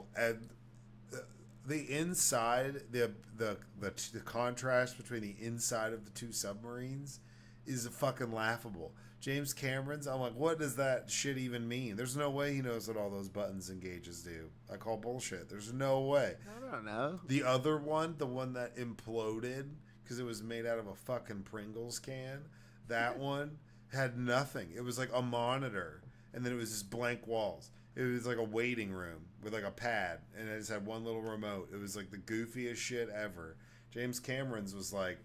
the inside, the contrast between the inside of the two submarines is fucking laughable. James Cameron's, I'm like, what does that shit even mean? There's no way he knows what all those buttons and gauges do. I call bullshit. There's no way. I don't know. The other one, the one that imploded because it was made out of a fucking Pringles can, that one had nothing. It was like a monitor, and then it was just blank walls. It was like a waiting room with like a pad, and it just had one little remote. It was like the goofiest shit ever. James Cameron's was like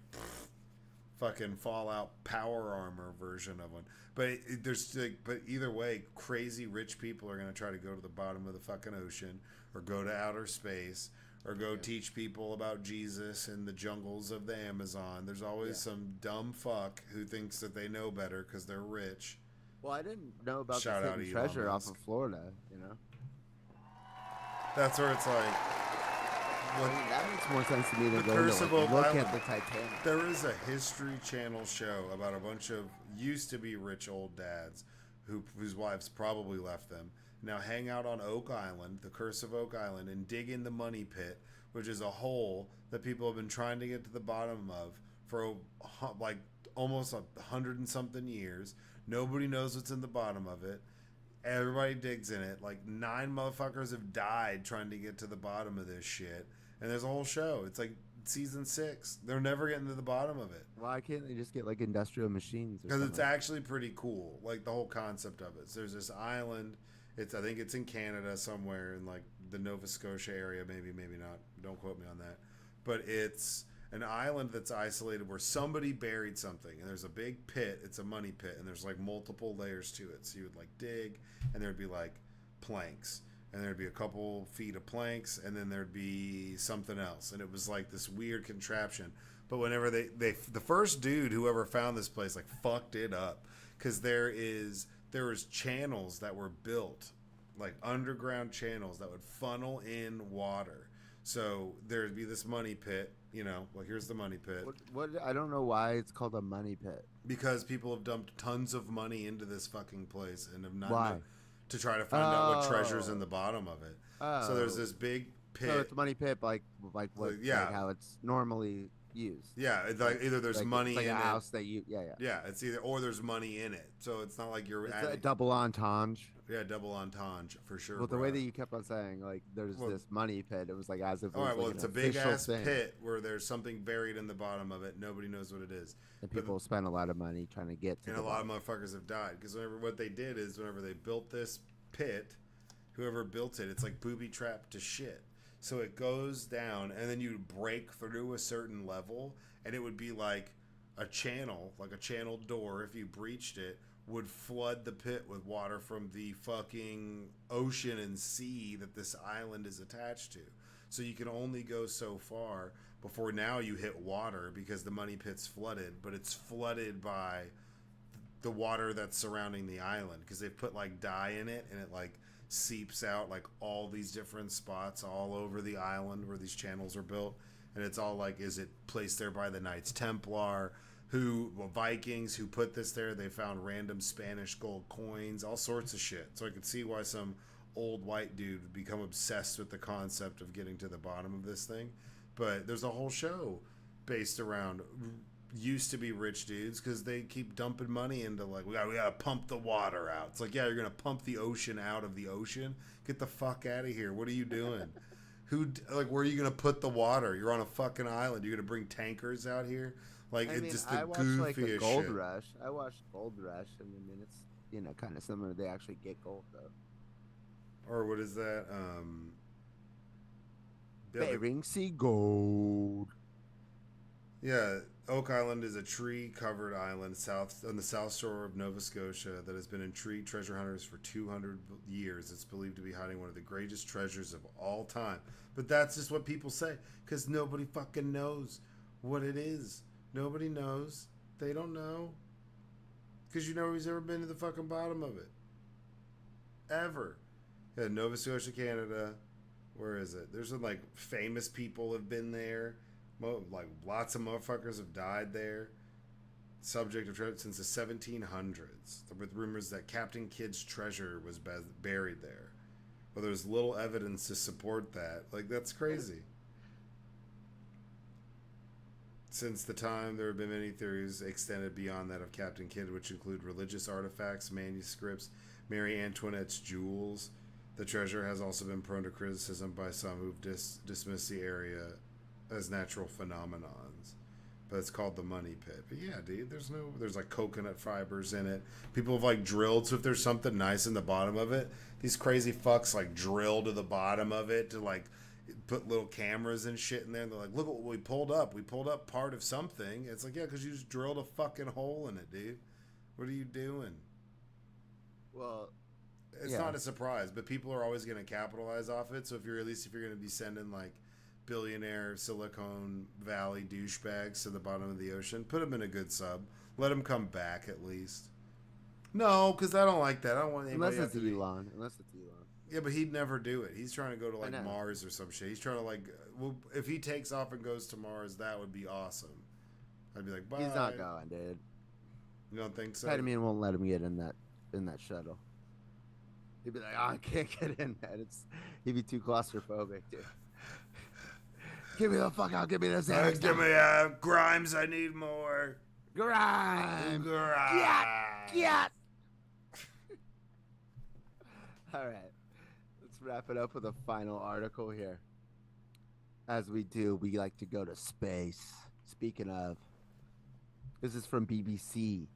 fucking Fallout Power Armor version of one. But there's like, but either way, crazy rich people are gonna try to go to the bottom of the fucking ocean, or go to outer space, or go teach people about Jesus in the jungles of the Amazon. There's always some dumb fuck who thinks that they know better because they're rich. Well, I didn't know about Shout the out hidden Elon treasure off Musk. of Florida, you know? That's where it's like, I mean, that makes more sense to me than The going Curse to of like, Oak look Island. at the Titanic. there is a History Channel show about a bunch of used to be rich old dads whose wives probably left them. Now hang out on Oak Island, the Curse of Oak Island, and dig in the money pit, which is a hole that people have been trying to get to the bottom of for like almost 100 and something years. Nobody knows what's in the bottom of it. Everybody digs in it. Like 9 motherfuckers have died trying to get to the bottom of this shit. And there's a whole show. It's like season 6. They're never getting to the bottom of it. Why can't they just get like industrial machines? Because it's actually pretty cool. Like the whole concept of it. So there's this island. I think it's in Canada somewhere in like the Nova Scotia area. Maybe not. Don't quote me on that. But it's an island that's isolated where somebody buried something, and there's a big pit. It's a money pit, and there's like multiple layers to it. So you would like dig, and there'd be like planks, and there'd be a couple feet of planks, and then there'd be something else, and it was like this weird contraption. But whenever the first dude whoever found this place like fucked it up, because there was channels that were built, like underground channels that would funnel in water. So there'd be this money pit, well, here's the money pit. What I don't know why it's called a money pit. Because people have dumped tons of money into this fucking place and have not Why? to try to find out what treasure's in the bottom of it. So there's this big pit. So it's a money pit, like what, yeah. like how it's normally used. Yeah, it's like either there's like, money it's like in a it. house that you, yeah. Yeah, it's either or there's money in it. So it's not like you're It's adding. a double entendre. Yeah, double entendre for sure. Well, the bro. way that you kept on saying like there's this money pit, it was like as if it All was right, well, like it's an a big official ass thing. pit where there's something buried in the bottom of it. Nobody knows what it is. And But- people spend a lot of money trying to get to and the a lot of bottom. motherfuckers have died because whenever they built this pit, whoever built it, it's like booby trapped to shit. So it goes down, and then you break through a certain level, and it would be like a channel door. If you breached it, would flood the pit with water from the fucking ocean and sea that this island is attached to. So you can only go so far before now you hit water because the money pit's flooded, but it's flooded by the water that's surrounding the island because they've put like dye in it, and it like seeps out like all these different spots all over the island where these channels are built. And it's all like, is it placed there by the Knights Templar? Vikings who put this there. They found random Spanish gold coins, all sorts of shit. So I could see why some old white dude would become obsessed with the concept of getting to the bottom of this thing. But there's a whole show based around used to be rich dudes because they keep dumping money into like we gotta pump the water out. It's like, yeah, you're gonna pump the ocean out of the ocean. Get the fuck out of here. What are you doing? Where are you gonna put the water? You're on a fucking island. You're gonna bring tankers out here? Like, it's just the I watched goofiest like the Gold shit. Rush. I watched Gold Rush, and I mean, it's kind of similar. They actually get gold though. Or what is that? Bering Sea Gold. Yeah, Oak Island is a tree-covered island on the south shore of Nova Scotia that has been intrigued treasure hunters for 200 years. It's believed to be hiding one of the greatest treasures of all time. But that's just what people say, because nobody fucking knows what it is. Nobody knows. They don't know. Because nobody's ever been to the fucking bottom of it. Ever. Yeah, Nova Scotia, Canada. Where is it? There's some, like, famous people have been there. Like, lots of motherfuckers have died there. Subject of treasure since the 1700s. With rumors that Captain Kidd's treasure was buried there. Well, there's little evidence to support that. Like, that's crazy. Since the time, there have been many theories extended beyond that of Captain Kidd, which include religious artifacts, manuscripts, Marie Antoinette's jewels. The treasure has also been prone to criticism by some who've dismissed the area as natural phenomenons. But it's called the Money Pit. But yeah, dude, there's like coconut fibers in it. People have like drilled, so if there's something nice in the bottom of it, these crazy fucks like drill to the bottom of it to like put little cameras and shit in there. And they're like, look what we pulled up. We pulled up part of something. It's like, yeah, because you just drilled a fucking hole in it, dude. What are you doing? Well, it's not a surprise, but people are always going to capitalize off it. So if you're going to be sending like billionaire Silicon Valley douchebags to the bottom of the ocean, put them in a good sub. Let them come back at least. No, because I don't like that. I don't want anybody unless it's Elon. Unless it's Elon. Yeah, but he'd never do it. He's trying to go to like Mars or some shit. He's trying to like, well, if he takes off and goes to Mars, that would be awesome. I'd be like, bye. He's not going, dude. You don't think so? Vitamin won't let him get in that shuttle. He'd be like, oh, I can't get in that. He'd be too claustrophobic, dude. Give me the fuck out. Give me this. Give me Grimes. I need more. Grimes. Get. All right. Let's wrap it up with a final article here. As we do, we like to go to space. Speaking of, this is from BBC.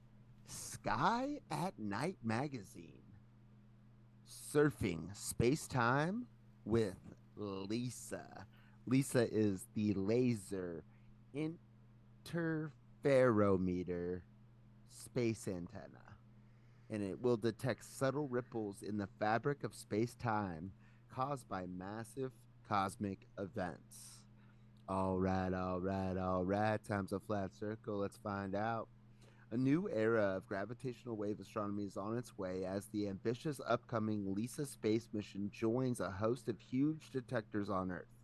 Sky at Night magazine. Surfing space-time with Lisa. Lisa is the laser interferometer space antenna, and it will detect subtle ripples in the fabric of space-time caused by massive cosmic events. All right. Time's a flat circle. Let's find out. A new era of gravitational wave astronomy is on its way as the ambitious upcoming LISA space mission joins a host of huge detectors on Earth.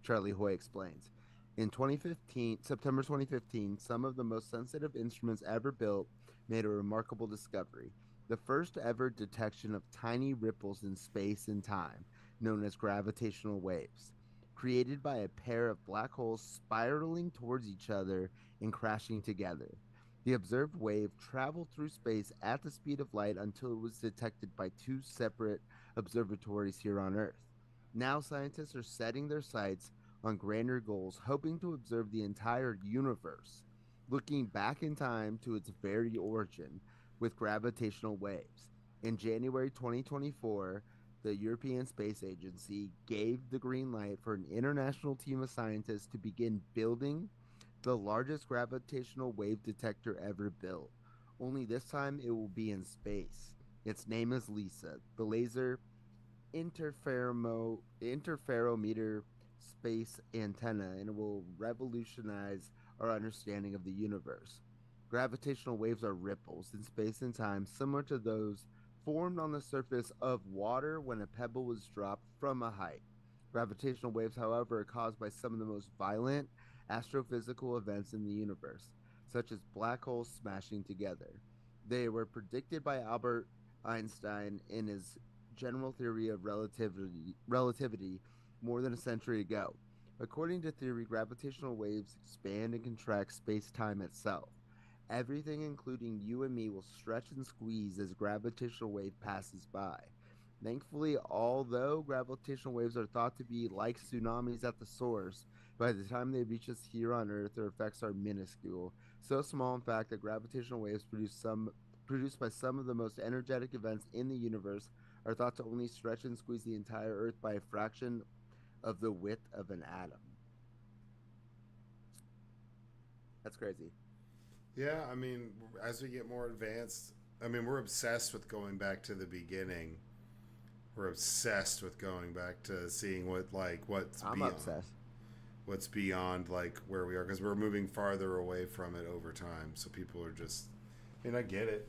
Charlie Hoy explains. In September 2015, some of the most sensitive instruments ever built made a remarkable discovery. The first ever detection of tiny ripples in space and time, known as gravitational waves, created by a pair of black holes spiraling towards each other and crashing together. The observed wave traveled through space at the speed of light until it was detected by two separate observatories here on Earth. Now scientists are setting their sights on grander goals, hoping to observe the entire universe, looking back in time to its very origin with gravitational waves. In January 2024, the European Space Agency gave the green light for an international team of scientists to begin building the largest gravitational wave detector ever built. Only this time it will be in space. Its name is LISA, the Laser Interferometer Space Antenna, and it will revolutionize our understanding of the universe. Gravitational waves are ripples in space and time similar to those formed on the surface of water when a pebble was dropped from a height. Gravitational waves, however, are caused by some of the most violent astrophysical events in the universe. such as black holes smashing together. They were predicted by Albert Einstein in his general theory of relativity more than a century ago. According to theory, gravitational waves expand and contract space-time itself. Everything, including you and me, will stretch and squeeze as a gravitational wave passes by. Thankfully, although gravitational waves are thought to be like tsunamis at the source, by the time they reach us here on Earth, their effects are minuscule. So small, in fact, that gravitational waves produced by some of the most energetic events in the universe are thought to only stretch and squeeze the entire Earth by a fraction of the width of an atom. That's crazy. Yeah, I mean, as we get more advanced, I mean, we're obsessed with going back to the beginning. We're obsessed with going back to seeing I'm obsessed. What's beyond like where we are, because we're moving farther away from it over time. So people are just, I mean, I get it.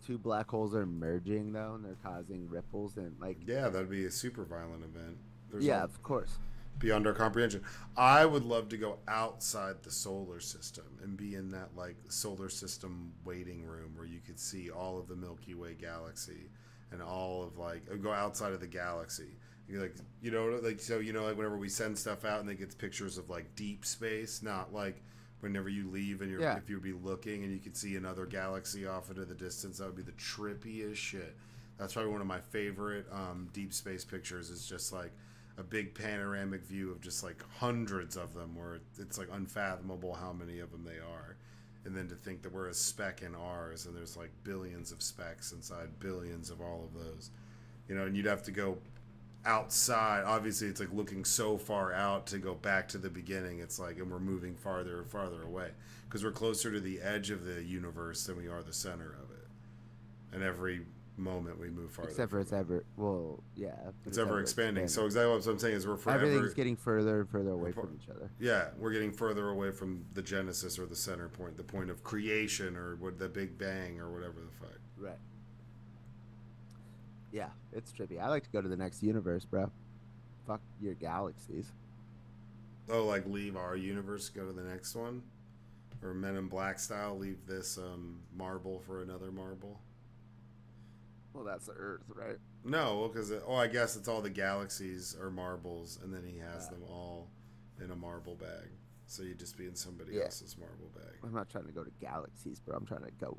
Two black holes are merging though, and they're causing ripples and like. Yeah, that'd be a super violent event. Yeah, of course. Beyond our comprehension. I would love to go outside the solar system and be in that like solar system waiting room where you could see all of the Milky Way galaxy and all of like go outside of the galaxy. You're like, you know, like so you know, like whenever we send stuff out and it gets pictures of like deep space, not like whenever you leave and if you'd be looking and you could see another galaxy off into the distance, that would be the trippiest shit. That's probably one of my favorite deep space pictures. Is just like a big panoramic view of just like hundreds of them, where it's like unfathomable how many of them they are. And then to think that we're a speck in ours and there's like billions of specks inside billions of all of those, you know, and you'd have to go outside. Obviously it's like looking so far out to go back to the beginning. It's like, and we're moving farther and farther away because we're closer to the edge of the universe than we are the center of it. And every moment we move farther. Except for it's ever, well, yeah. It's ever expanding. So exactly what I'm saying is we're forever. Everything's getting further and further away from each other. Yeah, we're getting further away from the genesis or the center point, the point of creation or what the Big Bang or whatever the fuck. Right. Yeah, it's trippy. I like to go to the next universe, bro. Fuck your galaxies. Oh, like leave our universe, go to the next one? Or Men in Black style, leave this marble for another marble? Well, that's the Earth, right? No, because I guess it's all the galaxies are marbles, and then he has them all in a marble bag. So you'd just be in somebody else's marble bag. I'm not trying to go to galaxies, bro. I'm trying to go.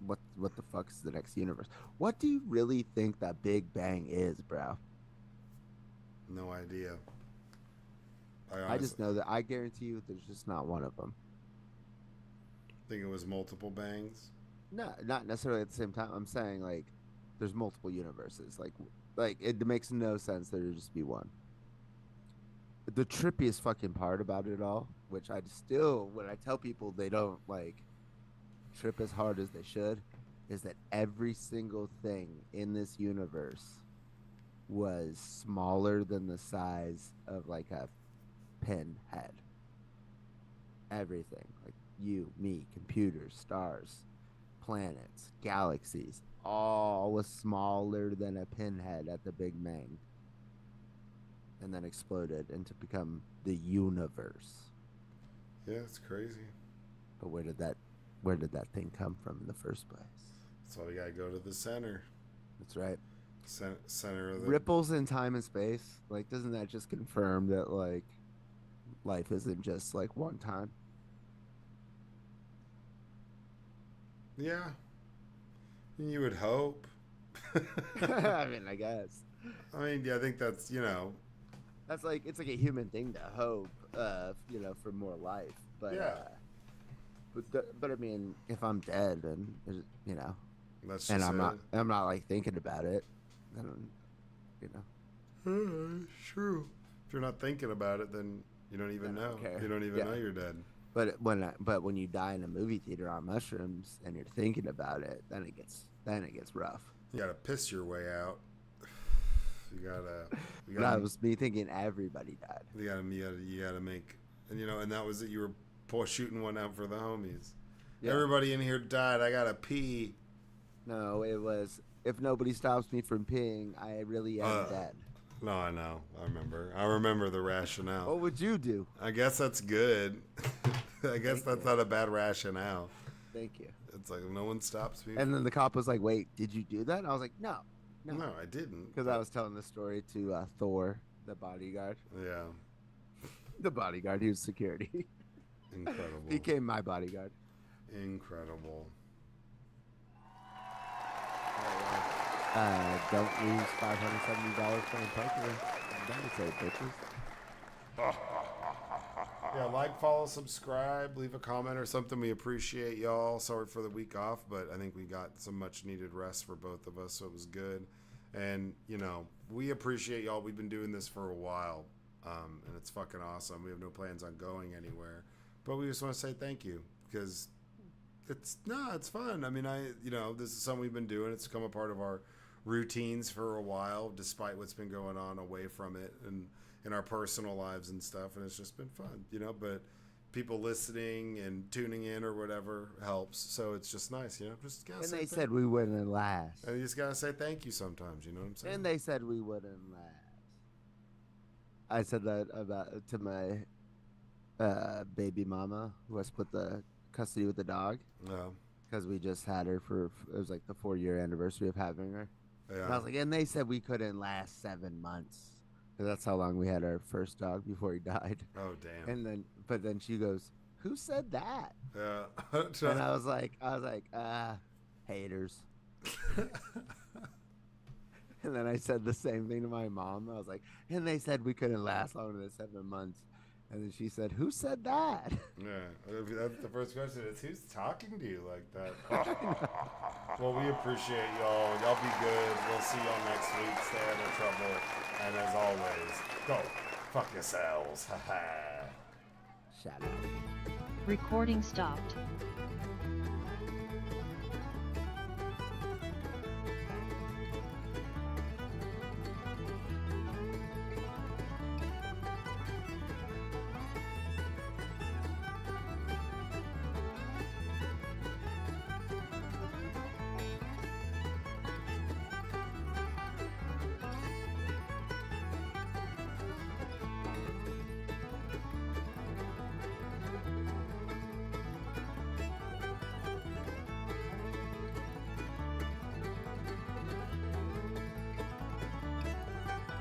What the fuck is the next universe? What do you really think that Big Bang is, bro? No idea. I just know that I guarantee you there's just not one of them. Think it was multiple bangs? No, not necessarily at the same time. I'm saying like there's multiple universes. Like it makes no sense there to just be one. The trippiest fucking part about it all, which I still, when I tell people they don't like trip as hard as they should, is that every single thing in this universe was smaller than the size of like a pinhead. Everything, like you, me, computers, stars, planets, galaxies, all was smaller than a pinhead at the Big Bang, and then exploded and to become the universe. Yeah, it's crazy. But where did that thing come from in the first place? That's why we gotta go to the center. That's right. Center of the Ripples in time and space. Like, doesn't that just confirm that like life isn't just like one time? Yeah. You would hope. I mean, I guess. I mean, yeah, I think that's, you know. That's like, it's like a human thing to hope, you know, for more life. But, yeah. But I mean, if I'm dead and, you know, That's just and I'm not like thinking about it, then, you know. It's true. If you're not thinking about it, then you don't even know. You don't even know you're dead. But when you die in a movie theater on mushrooms and you're thinking about it, then it gets rough. You gotta piss your way out. You gotta. That was me thinking everybody died. You gotta make, and you know, and that was it. You were shooting one out for the homies. Yeah. Everybody in here died. I gotta pee. No, it was, if nobody stops me from peeing, I really am dead. No, I know. I remember the rationale. What would you do? I guess that's good. I guess that's not a bad rationale. Thank you. It's like no one stops me. And then the cop was like, "Wait, did you do that?" And I was like, "No, No, I didn't. because I was telling the story to Thor, the bodyguard. Yeah, The bodyguard, he was security. incredible. Became my bodyguard. Incredible. Don't lose $570 playing poker. Don't say bitches. Yeah, like, follow, subscribe, leave a comment or something. We appreciate y'all. Sorry for the week off, but I think we got some much needed rest for both of us, so it was good. And, you know, we appreciate y'all. We've been doing this for a while, and it's fucking awesome. We have no plans on going anywhere, but we just want to say thank you because it's fun. I mean, this is something we've been doing. It's become a part of our routines for a while, despite what's been going on away from it and in our personal lives and stuff, and it's just been fun, but people listening and tuning in or whatever helps, so it's just nice, just gotta And say they thank said we wouldn't last. and you just gotta say thank you sometimes, you know what I'm saying? And they said we wouldn't last. I said that to my baby mama who I split the custody with the dog No. because we just had her it was like the 4-year anniversary of having her. Yeah. And I was like, and they said we couldn't last 7 months. That's how long we had our first dog before he died. Oh damn. And then she goes, "Who said that?" Yeah. And I was like, haters. And then I said the same thing to my mom. I was like, and they said we couldn't last longer than 7 months. And then she said, "Who said that?" Yeah, that's the first question is who's talking to you like that? Well, we appreciate y'all. Y'all be good. We'll see y'all next week. Stay out of trouble. And as always, go fuck yourselves. Shout out. Recording stopped.